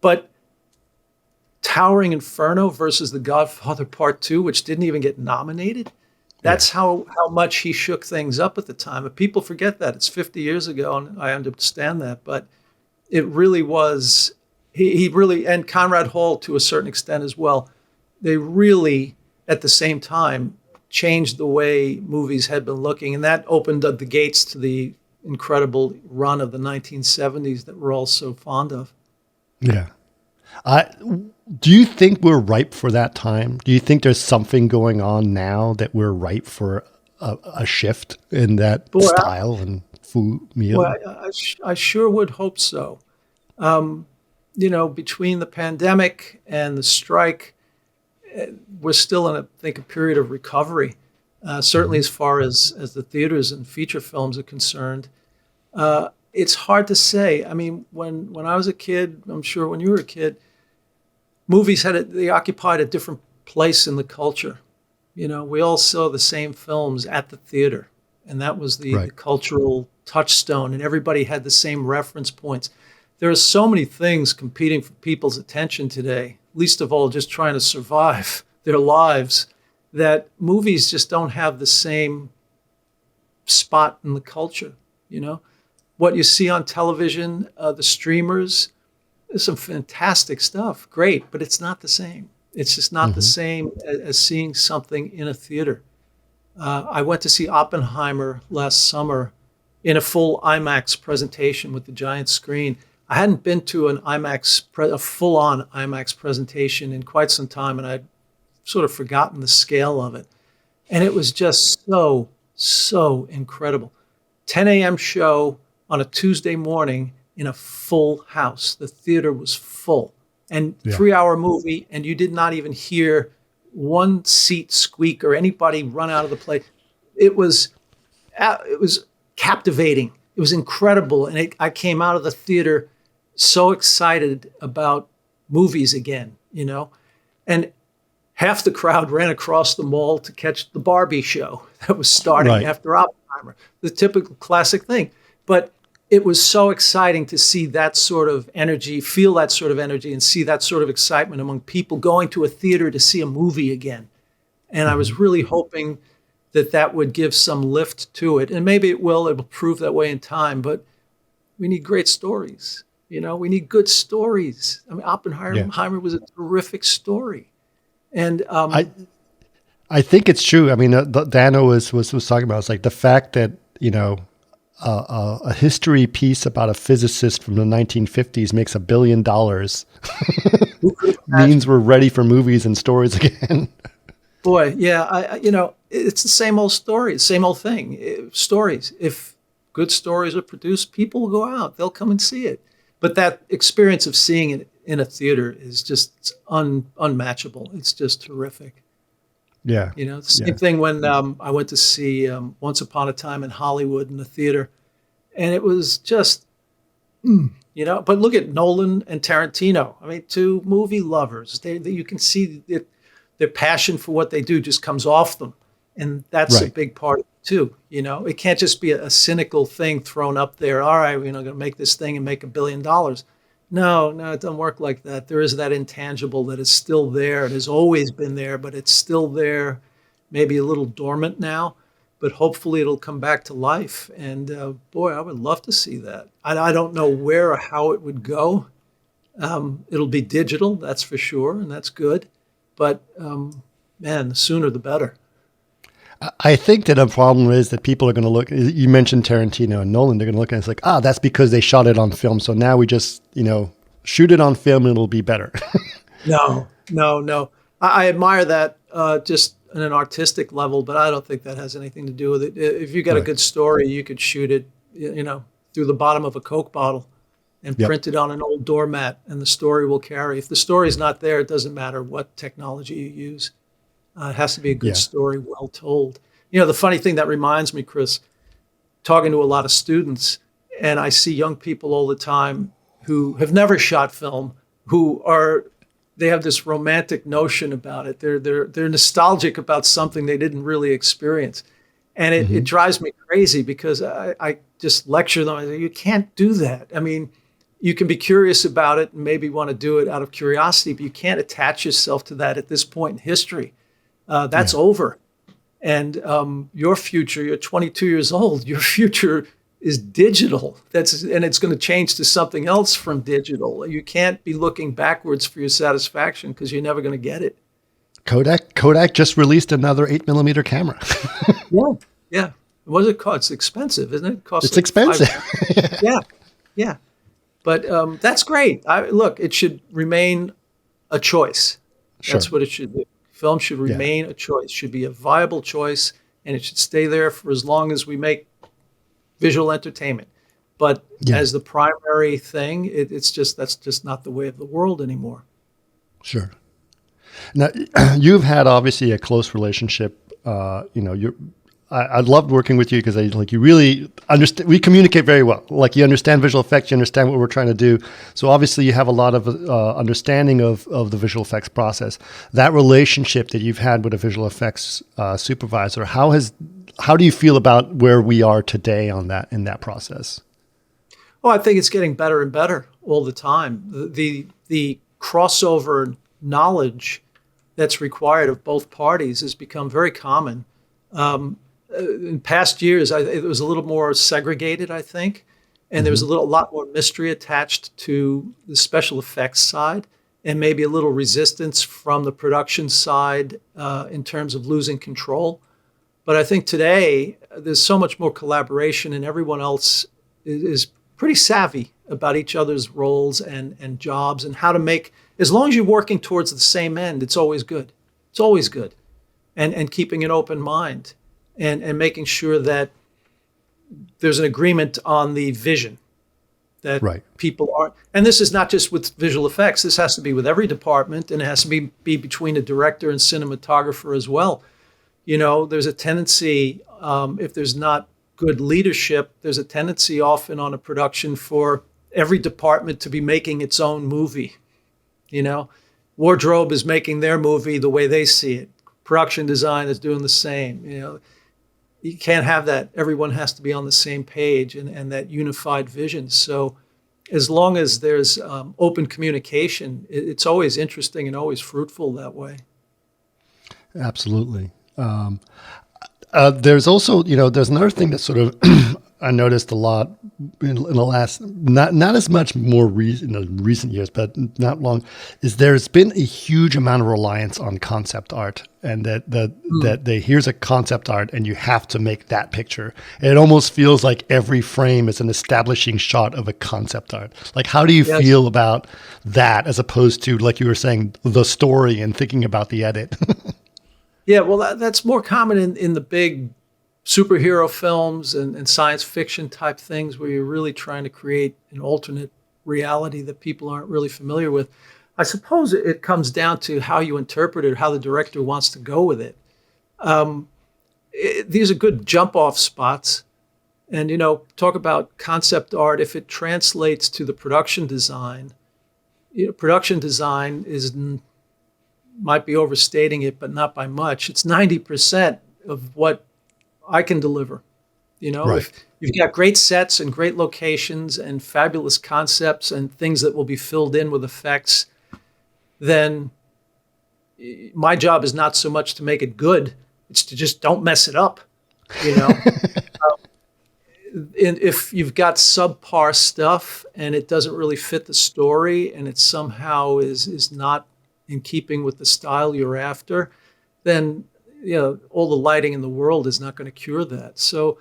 But Towering Inferno versus The Godfather Part 2, which didn't even get nominated, that's how much he shook things up at the time. But people forget that. It's 50 years ago, and I understand that. But it really was, he really, and Conrad Hall to a certain extent as well, they really, at the same time, changed the way movies had been looking. And that opened up the gates to the incredible run of the 1970s that we're all so fond of. Yeah. Do you think we're ripe for that time? Do you think there's something going on now that we're ripe for a shift in that style and food meal? Well, I sure would hope so. Between the pandemic and the strike, we're still in, I think, a period of recovery, certainly as far as the theaters and feature films are concerned. it's hard to say. I mean, when I was a kid, I'm sure when you were a kid, movies they occupied a different place in the culture. You know, we all saw the same films at the theater, and that was the cultural touchstone, and everybody had the same reference points. There are so many things competing for people's attention today, least of all just trying to survive their lives, that movies just don't have the same spot in the culture. You know, what you see on television, the streamers, there's some fantastic stuff, great, but it's not the same. It's just not the same as seeing something in a theater. I went to see Oppenheimer last summer in a full IMAX presentation with the giant screen. I hadn't been to a full-on IMAX presentation in quite some time, and I'd sort of forgotten the scale of it. And it was just so incredible. 10 a.m. show on a Tuesday morning in a full house. The theater was full. And 3-hour movie, and you did not even hear one seat squeak or anybody run out of the place. It was captivating. It was incredible. And I came out of the theater so excited about movies again, you know. And half the crowd ran across the mall to catch the Barbie show that was starting after Oppenheimer, the typical classic thing. But it was so exciting to see that sort of energy, feel that sort of energy, and see that sort of excitement among people going to a theater to see a movie again. And I was really hoping that would give some lift to it. And maybe it'll prove that way in time, but we need great stories. You know, we need good stories. I mean, Oppenheimer was a terrific story. And I think it's true. I mean, Dano was talking about, it's like the fact that, you know, a history piece about a physicist from the 1950s makes $1 billion means we're ready for movies and stories again. Boy, yeah, it's the same old story, same old thing. Stories. If good stories are produced, people will go out. They'll come and see it. But that experience of seeing it in a theater is just unmatchable. It's just terrific. Yeah. You know, the same thing when I went to see Once Upon a Time in Hollywood in the theater. And it was just, you know, but look at Nolan and Tarantino. I mean, two movie lovers. You can see their passion for what they do just comes off them. And that's a big part of it too. You know, it can't just be a cynical thing thrown up there. All right, going to make this thing and make $1 billion. No, it doesn't work like that. There is that intangible that is still there. It has always been there, but it's still there, maybe a little dormant now, but hopefully it'll come back to life. And boy, I would love to see that. I don't know where or how it would go. It'll be digital, that's for sure, and that's good. But man, the sooner the better. I think that a problem is that people are going to look, you mentioned Tarantino and Nolan, they're going to look at it, it's like, that's because they shot it on film. So now we just, you know, shoot it on film and it'll be better. No. I admire that just on an artistic level, but I don't think that has anything to do with it. If you got a good story, you could shoot it, you know, through the bottom of a Coke bottle and print it on an old doormat, and the story will carry. If the story's not there, it doesn't matter what technology you use. It has to be a good story, well told. You know, the funny thing that reminds me, Chris, talking to a lot of students, and I see young people all the time who have never shot film, they have this romantic notion about it. They're nostalgic about something they didn't really experience. And it drives me crazy because I just lecture them. I say, you can't do that. I mean, you can be curious about it and maybe want to do it out of curiosity, but you can't attach yourself to that at this point in history. That's over. And your future, you're 22 years old, your future is digital. And it's going to change to something else from digital. You can't be looking backwards for your satisfaction because you're never going to get it. Kodak just released another 8mm camera. Yeah. What does it cost? It's expensive, isn't it? It's expensive. Yeah. But that's great. Look, it should remain a choice. That's what it should do. Film should remain a choice, should be a viable choice, and it should stay there for as long as we make visual entertainment. But as the primary thing, that's just not the way of the world anymore. Sure. Now, you've had obviously a close relationship. You know, I loved working with you because you really understand. We communicate very well. Like you understand visual effects, you understand what we're trying to do. So obviously you have a lot of understanding of the visual effects process. That relationship that you've had with a visual effects supervisor, how do you feel about where we are today on that in that process? Well, I think it's getting better and better all the time. The crossover knowledge that's required of both parties has become very common. In past years, it was a little more segregated, I think, and there was a lot more mystery attached to the special effects side, and maybe a little resistance from the production side in terms of losing control. But I think today there's so much more collaboration, and everyone else is pretty savvy about each other's roles and jobs and how to make. As long as you're working towards the same end, it's always good. It's always good, and keeping an open mind. And making sure that there's an agreement on the vision that people are. And this is not just with visual effects. This has to be with every department, and it has to be between a director and cinematographer as well. You know, there's a tendency, if there's not good leadership, there's a tendency often on a production for every department to be making its own movie. You know, wardrobe is making their movie the way they see it. Production design is doing the same. You know, you can't have that. Everyone has to be on the same page and that unified vision. So as long as there's open communication, it's always interesting and always fruitful that way. Absolutely. There's also, there's another thing that sort of I noticed a lot in the last, not as much more in recent years, but not long, is there's been a huge amount of reliance on concept art, and that here's a concept art and you have to make that picture. And it almost feels like every frame is an establishing shot of a concept art. Like, how do you feel about that as opposed to, like you were saying, the story and thinking about the edit? Yeah, well, that's more common in the big superhero films and science fiction type things where you're really trying to create an alternate reality that people aren't really familiar with. I suppose it comes down to how you interpret it, how the director wants to go with it. These are good jump-off spots. And, talk about concept art. If it translates to the production design, production design might be overstating it, but not by much. It's 90% of what I can deliver. If you've got great sets and great locations and fabulous concepts and things that will be filled in with effects, then my job is not so much to make it good. It's to just don't mess it up, And if you've got subpar stuff and it doesn't really fit the story and it somehow is not in keeping with the style you're after, then all the lighting in the world is not going to cure that. So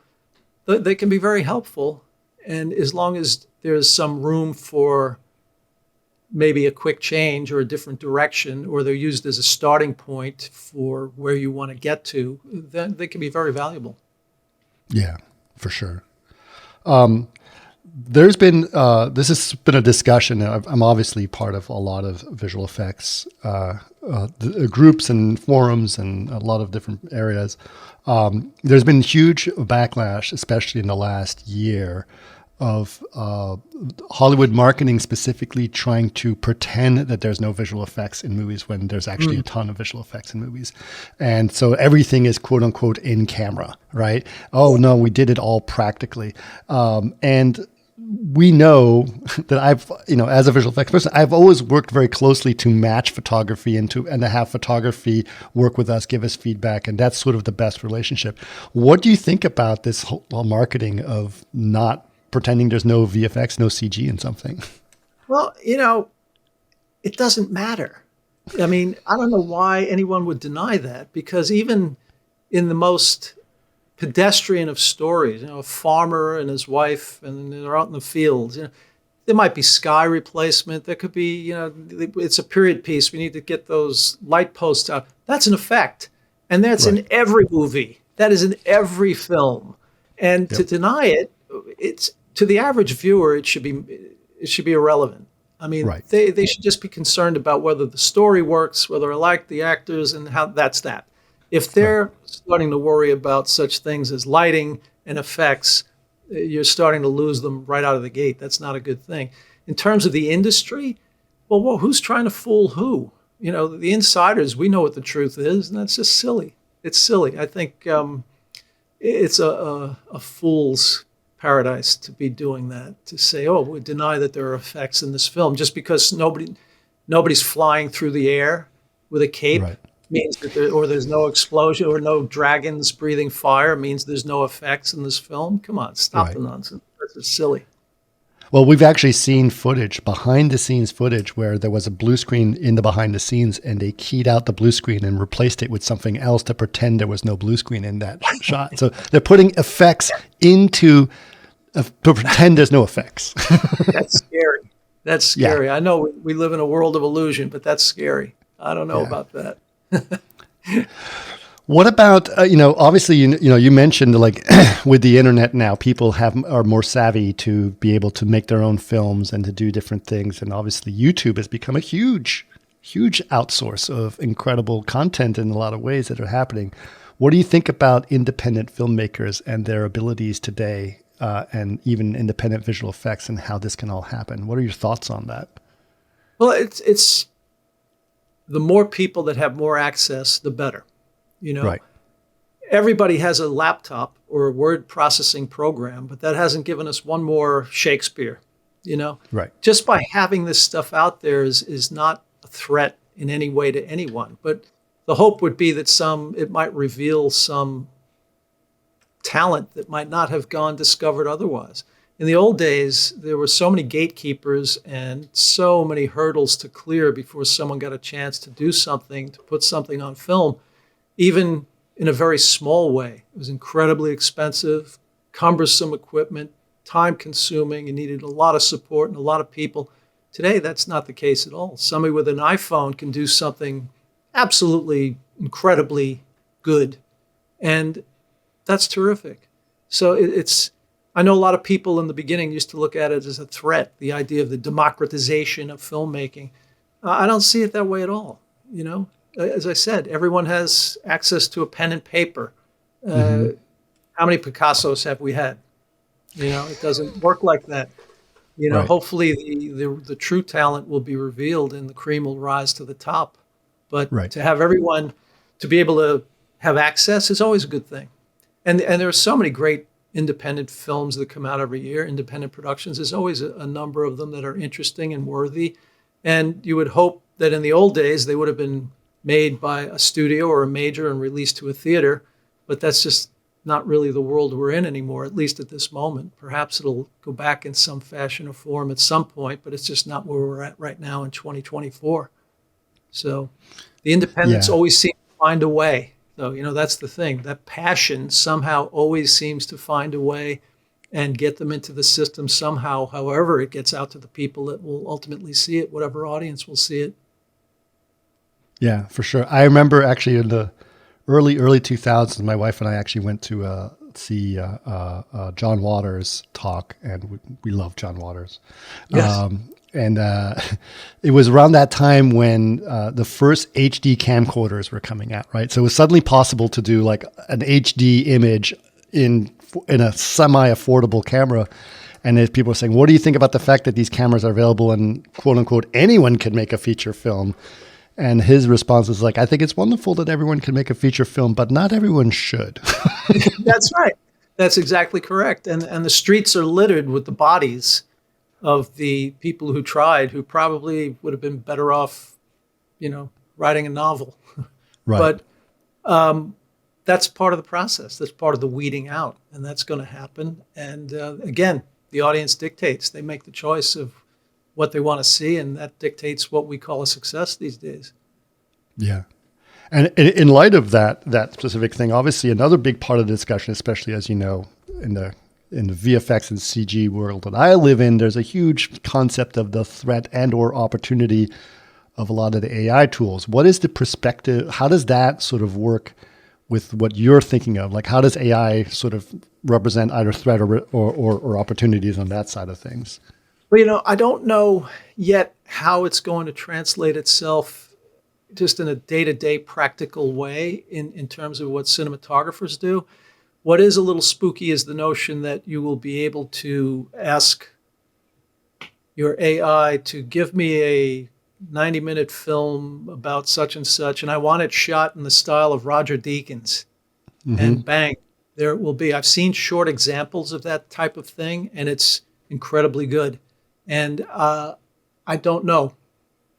they can be very helpful. And as long as there's some room for maybe a quick change or a different direction, or they're used as a starting point for where you want to get to, then they can be very valuable. Yeah, for sure. There's been this has been a discussion. I'm obviously part of a lot of visual effects groups and forums and a lot of different areas. There's been huge backlash, especially in the last year, of Hollywood marketing specifically trying to pretend that there's no visual effects in movies when there's actually a ton of visual effects in movies. And so everything is quote unquote in camera, right? Oh no, we did it all practically. And we know that I've, as a visual effects person, I've always worked very closely to match photography and to have photography work with us, give us feedback. And that's sort of the best relationship. What do you think about this whole marketing of not pretending there's no VFX, no CG in something? Well, it doesn't matter. I mean, I don't know why anyone would deny that, because even in the most pedestrian of stories, a farmer and his wife, and they're out in the fields, there might be sky replacement. There could be, it's a period piece. We need to get those light posts out. That's an effect. And that's in every movie. That is in every film. And to deny it, it's, to the average viewer, it should be irrelevant. I mean, they should just be concerned about whether the story works, whether I like the actors, and how that's that. If they're starting to worry about such things as lighting and effects, you're starting to lose them right out of the gate. That's not a good thing. In terms of the industry, well, who's trying to fool who? The insiders, we know what the truth is, and that's just silly. It's silly. I think it's a fool's paradise to be doing that, to say, oh, we deny that there are effects in this film just because nobody's flying through the air with a cape. Right. Means that there's no explosion or no dragons breathing fire means there's no effects in this film. Come on, stop the nonsense. This is silly. Well, we've actually seen footage, behind the scenes footage, where there was a blue screen in the behind the scenes and they keyed out the blue screen and replaced it with something else to pretend there was no blue screen in that shot. So they're putting effects to pretend there's no effects. That's scary. That's scary. Yeah. I know we live in a world of illusion, but that's scary. I don't know about that. What about, obviously, you mentioned like with the internet now, people are more savvy to be able to make their own films and to do different things. And obviously YouTube has become a huge, huge outsource of incredible content in a lot of ways that are happening. What do you think about independent filmmakers and their abilities today, and even independent visual effects, and how this can all happen? What are your thoughts on that? Well, it's the more people that have more access, the better. Right. Everybody has a laptop or a word processing program, but that hasn't given us one more Shakespeare, Right. Just by having this stuff out there is not a threat in any way to anyone. But the hope would be that it might reveal some talent that might not have gone discovered otherwise. In the old days, there were so many gatekeepers and so many hurdles to clear before someone got a chance to do something, to put something on film, even in a very small way. It was incredibly expensive, cumbersome equipment, time-consuming. You needed a lot of support and a lot of people. Today, that's not the case at all. Somebody with an iPhone can do something absolutely incredibly good, and that's terrific. So I know a lot of people in the beginning used to look at it as a threat, the idea of the democratization of filmmaking. I don't see it that way at all. As I said, everyone has access to a pen and paper. How many Picassos have we had? It doesn't work like that. Right. Hopefully the true talent will be revealed and the cream will rise to the top. But to have everyone to be able to have access is always a good thing. And there are so many great independent films that come out every year, independent productions. There's always a number of them that are interesting and worthy. And you would hope that in the old days, they would have been made by a studio or a major and released to a theater. But that's just not really the world we're in anymore, at least at this moment. Perhaps it'll go back in some fashion or form at some point, but it's just not where we're at right now in 2024. So the independents always seem to find a way. So, that's the thing. That passion somehow always seems to find a way and get them into the system somehow, however it gets out to the people that will ultimately see it, whatever audience will see it. Yeah, for sure. I remember actually in the early 2000s, my wife and I actually went to see John Waters talk, and we love John Waters. Yes. And it was around that time when the first HD camcorders were coming out, right? So it was suddenly possible to do like an HD image in a semi-affordable camera. And as people were saying, what do you think about the fact that these cameras are available and quote unquote, anyone can make a feature film? And his response was like, I think it's wonderful that everyone can make a feature film, but not everyone should. That's right. That's exactly correct. And the streets are littered with the bodies of the people who tried, who probably would have been better off, writing a novel. Right. But that's part of the process. That's part of the weeding out, and that's going to happen. And again, the audience dictates. They make the choice of what they want to see, and that dictates what we call a success these days. Yeah. And in light of that specific thing, obviously another big part of the discussion, especially as you know, in the VFX and CG world that I live in, there's a huge concept of the threat and or opportunity of a lot of the AI tools. What is the perspective? How does that sort of work with what you're thinking of? Like, how does AI sort of represent either threat or opportunities on that side of things? Well, I don't know yet how it's going to translate itself just in a day-to-day practical way in terms of what cinematographers do. What is a little spooky is the notion that you will be able to ask your AI to give me a 90-minute film about such and such, and I want it shot in the style of Roger Deakins. And bang, there it will be. I've seen short examples of that type of thing, and it's incredibly good. And I don't know.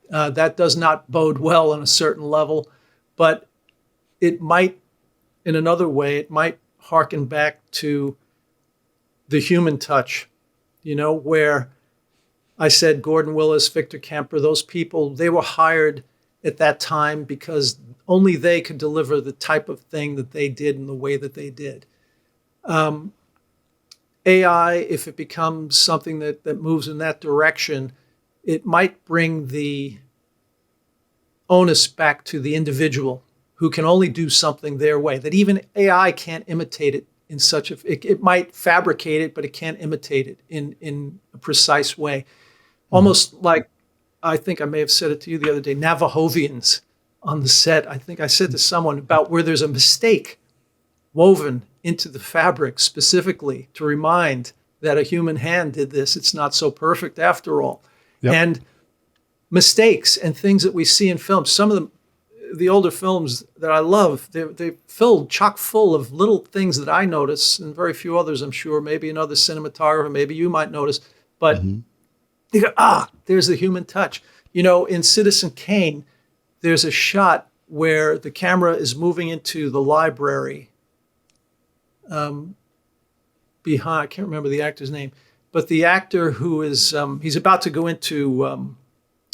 That does not bode well on a certain level, but it might, in another way, it might harken back to the human touch, where I said Gordon Willis, Victor Kemper, those people, they were hired at that time because only they could deliver the type of thing that they did in the way that they did. AI, if it becomes something that moves in that direction, it might bring the onus back to the individual who can only do something their way, that even AI can't imitate it in such it might fabricate it, but it can't imitate it in a precise way. Almost like, I think I may have said it to you the other day, Navajovians on the set. I think I said to someone about where there's a mistake woven into the fabric specifically to remind that a human hand did this. It's not so perfect after all. Yep. And mistakes and things that we see in films, some of the older films that I love, they're filled chock full of little things that I notice, and very few others, I'm sure. Maybe another cinematographer, maybe you might notice. But you go, there's the human touch. In Citizen Kane, there's a shot where the camera is moving into the library behind, I can't remember the actor's name, but the actor who is, he's about to go into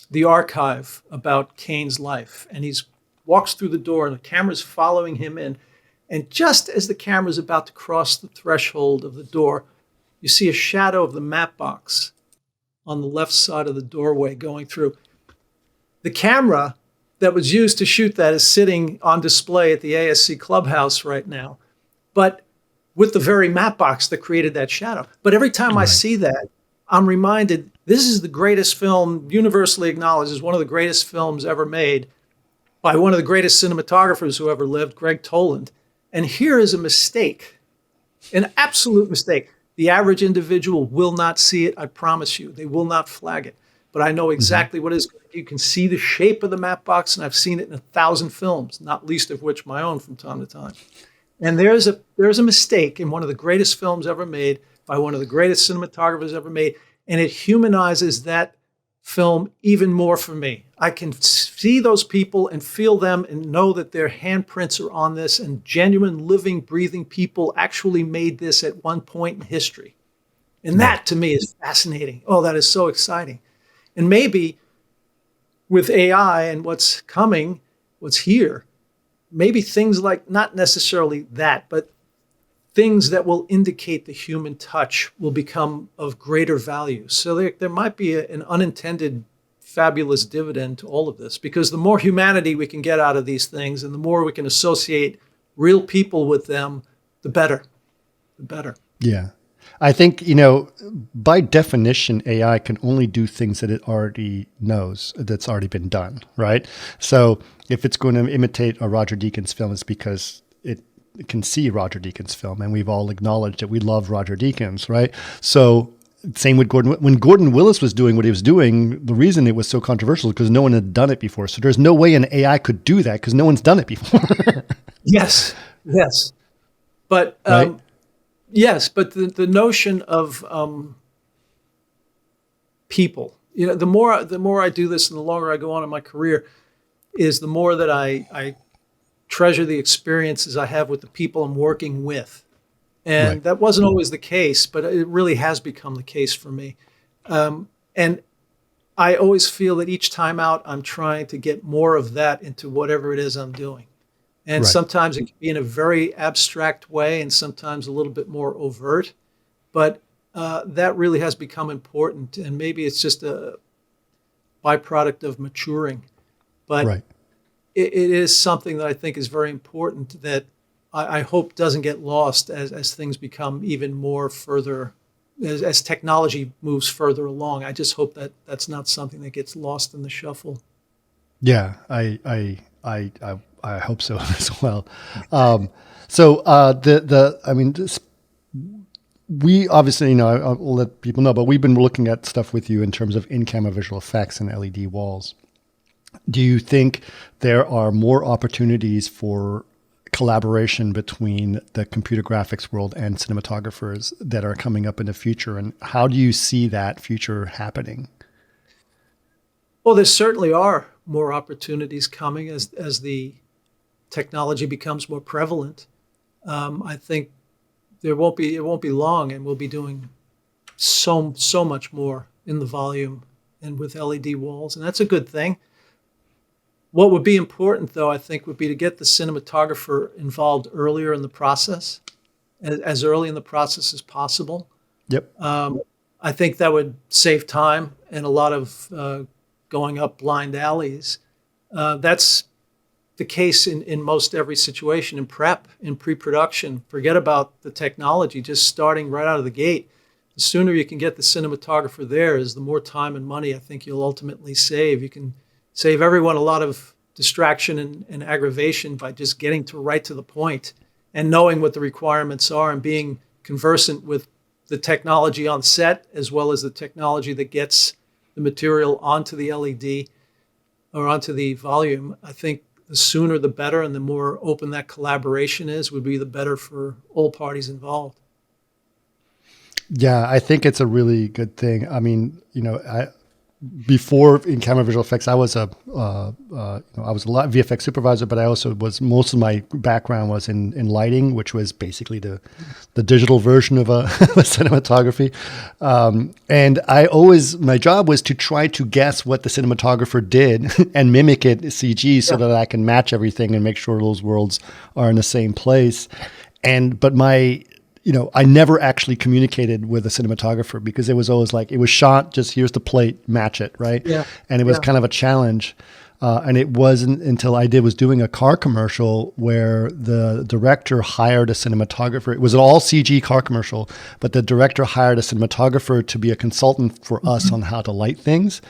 the archive about Kane's life, and he's walks through the door and the camera's following him in. And just as the camera's about to cross the threshold of the door, you see a shadow of the map box on the left side of the doorway going through. The camera that was used to shoot that is sitting on display at the ASC clubhouse right now, but with the very map box that created that shadow. But every time I see that, I'm reminded this is the greatest film, universally acknowledged as one of the greatest films ever made by one of the greatest cinematographers who ever lived, Greg Toland. And here is a mistake, an absolute mistake. The average individual will not see it, I promise you. They will not flag it. But I know exactly what it is. You can see the shape of the map box, and I've seen it in 1,000 films, not least of which my own from time to time. And there's a mistake in one of the greatest films ever made by one of the greatest cinematographers ever made, and it humanizes that film even more for me. I can see those people and feel them and know that their handprints are on this, and genuine, living, breathing people actually made this at one point in history. And that, to me, is fascinating. Oh, that is so exciting. And maybe with AI and what's coming, what's here, maybe things like, not necessarily that, but things that will indicate the human touch will become of greater value. So there might be an unintended fabulous dividend to all of this, because the more humanity we can get out of these things and the more we can associate real people with them, the better. The better. Yeah. I think, by definition, AI can only do things that it already knows, that's already been done, right? So if it's going to imitate a Roger Deakins film, it's because it can see Roger Deakins film, and we've all acknowledged that we love Roger Deakins, right? So same with Gordon. When Gordon Willis was doing what he was doing, the reason it was so controversial is because no one had done it before. So there's no way an AI could do that because no one's done it before. Yes. But right? yes, but the notion of people, the more I do this and the longer I go on in my career, is the more that I treasure the experiences I have with the people I'm working with. And that wasn't always the case, but it really has become the case for me. And I always feel that each time out, I'm trying to get more of that into whatever it is I'm doing. And sometimes it can be in a very abstract way and sometimes a little bit more overt. But that really has become important. And maybe it's just a byproduct of maturing. But it is something that I think is very important that I hope doesn't get lost as things become even more further, as technology moves further along. I just hope that that's not something that gets lost in the shuffle. Yeah, I hope so as well. So we obviously, I'll let people know, but we've been looking at stuff with you in terms of in-camera visual effects and LED walls. Do you think there are more opportunities for collaboration between the computer graphics world and cinematographers that are coming up in the future? And how do you see that future happening? Well, there certainly are more opportunities coming as the technology becomes more prevalent. I think it won't be long, and we'll be doing so much more in the volume and with LED walls, and that's a good thing. What would be important, though, I think, would be to get the cinematographer involved earlier in the process, as early in the process as possible. Yep. I think that would save time and a lot of going up blind alleys. That's the case in most every situation in prep, in pre-production. Forget about the technology, just starting right out of the gate. The sooner you can get the cinematographer there is the more time and money I think you'll ultimately save. You can save everyone a lot of distraction and aggravation by just getting right to the point and knowing what the requirements are and being conversant with the technology on set as well as the technology that gets the material onto the LED or onto the volume. I think the sooner the better, and the more open that collaboration is, would be the better for all parties involved. Yeah, I think it's a really good thing. I mean, before in camera visual effects, I was a lot VFX supervisor, but I also most of my background was in lighting, which was basically the digital version of a cinematography. And my job was to try to guess what the cinematographer did and mimic it CG so that I can match everything and make sure those worlds are in the same place. I never actually communicated with a cinematographer because it was always like, it was shot, just here's the plate, match it, right? Yeah. And it was kind of a challenge. And it wasn't until I was doing a car commercial where the director hired a cinematographer. It was an all CG car commercial, but the director hired a cinematographer to be a consultant for us on how to light things.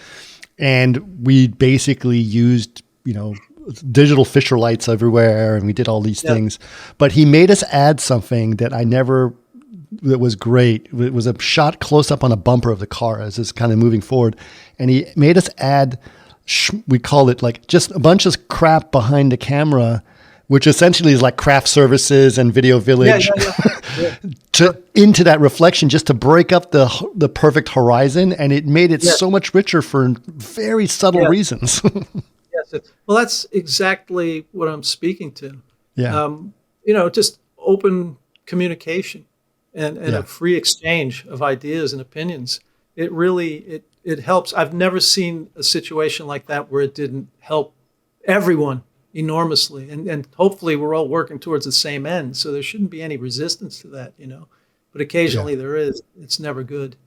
And we basically used, digital Fisher lights everywhere, and we did all these things. But he made us add something that was great. It was a shot close up on a bumper of the car as it's kind of moving forward. And he made us add, we call it like just a bunch of crap behind the camera, which essentially is like craft services and Video Village into that reflection just to break up the perfect horizon. And it made it so much richer for very subtle reasons. Yes. Well, that's exactly what I'm speaking to. Yeah. Just open communication and a free exchange of ideas and opinions. It really, it helps. I've never seen a situation like that where it didn't help everyone enormously. And hopefully we're all working towards the same end. So there shouldn't be any resistance to that, but occasionally there is. It's never good.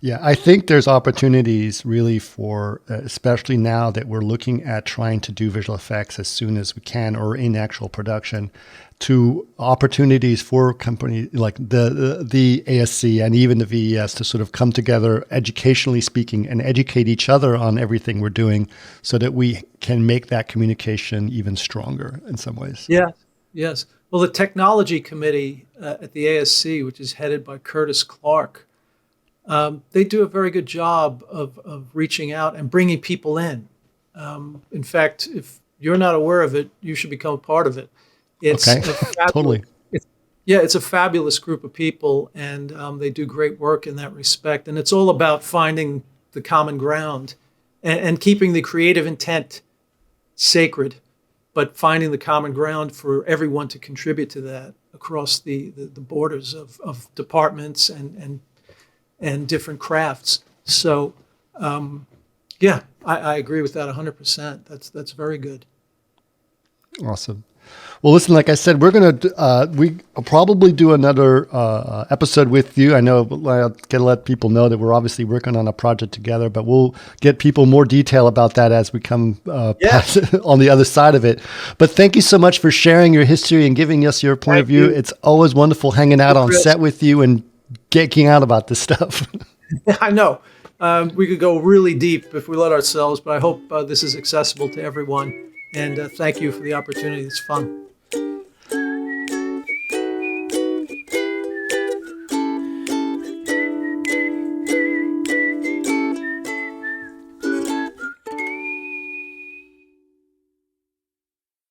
Yeah, I think there's opportunities really for, especially now that we're looking at trying to do visual effects as soon as we can or in actual production, to opportunities for companies like the ASC and even the VES to sort of come together educationally speaking and educate each other on everything we're doing so that we can make that communication even stronger in some ways. Yeah, yes. Well, the technology committee at the ASC, which is headed by Curtis Clark, they do a very good job of reaching out and bringing people in. In fact, if you're not aware of it, you should become a part of it. It's totally. It's a fabulous group of people, and they do great work in that respect. And it's all about finding the common ground and keeping the creative intent sacred, but finding the common ground for everyone to contribute to that across the borders of departments and different crafts. So, I agree with that 100%. That's very good. Awesome. Well, listen, like I said, we'll probably do another episode with you. I know I'll let people know that we're obviously working on a project together, but we'll get people more detail about that as we come on the other side of it. But thank you so much for sharing your history and giving us your point of view. It's always wonderful hanging out on set with you and geeking out about this stuff. I know. We could go really deep if we let ourselves, but I hope this is accessible to everyone. And thank you for the opportunity. It's fun.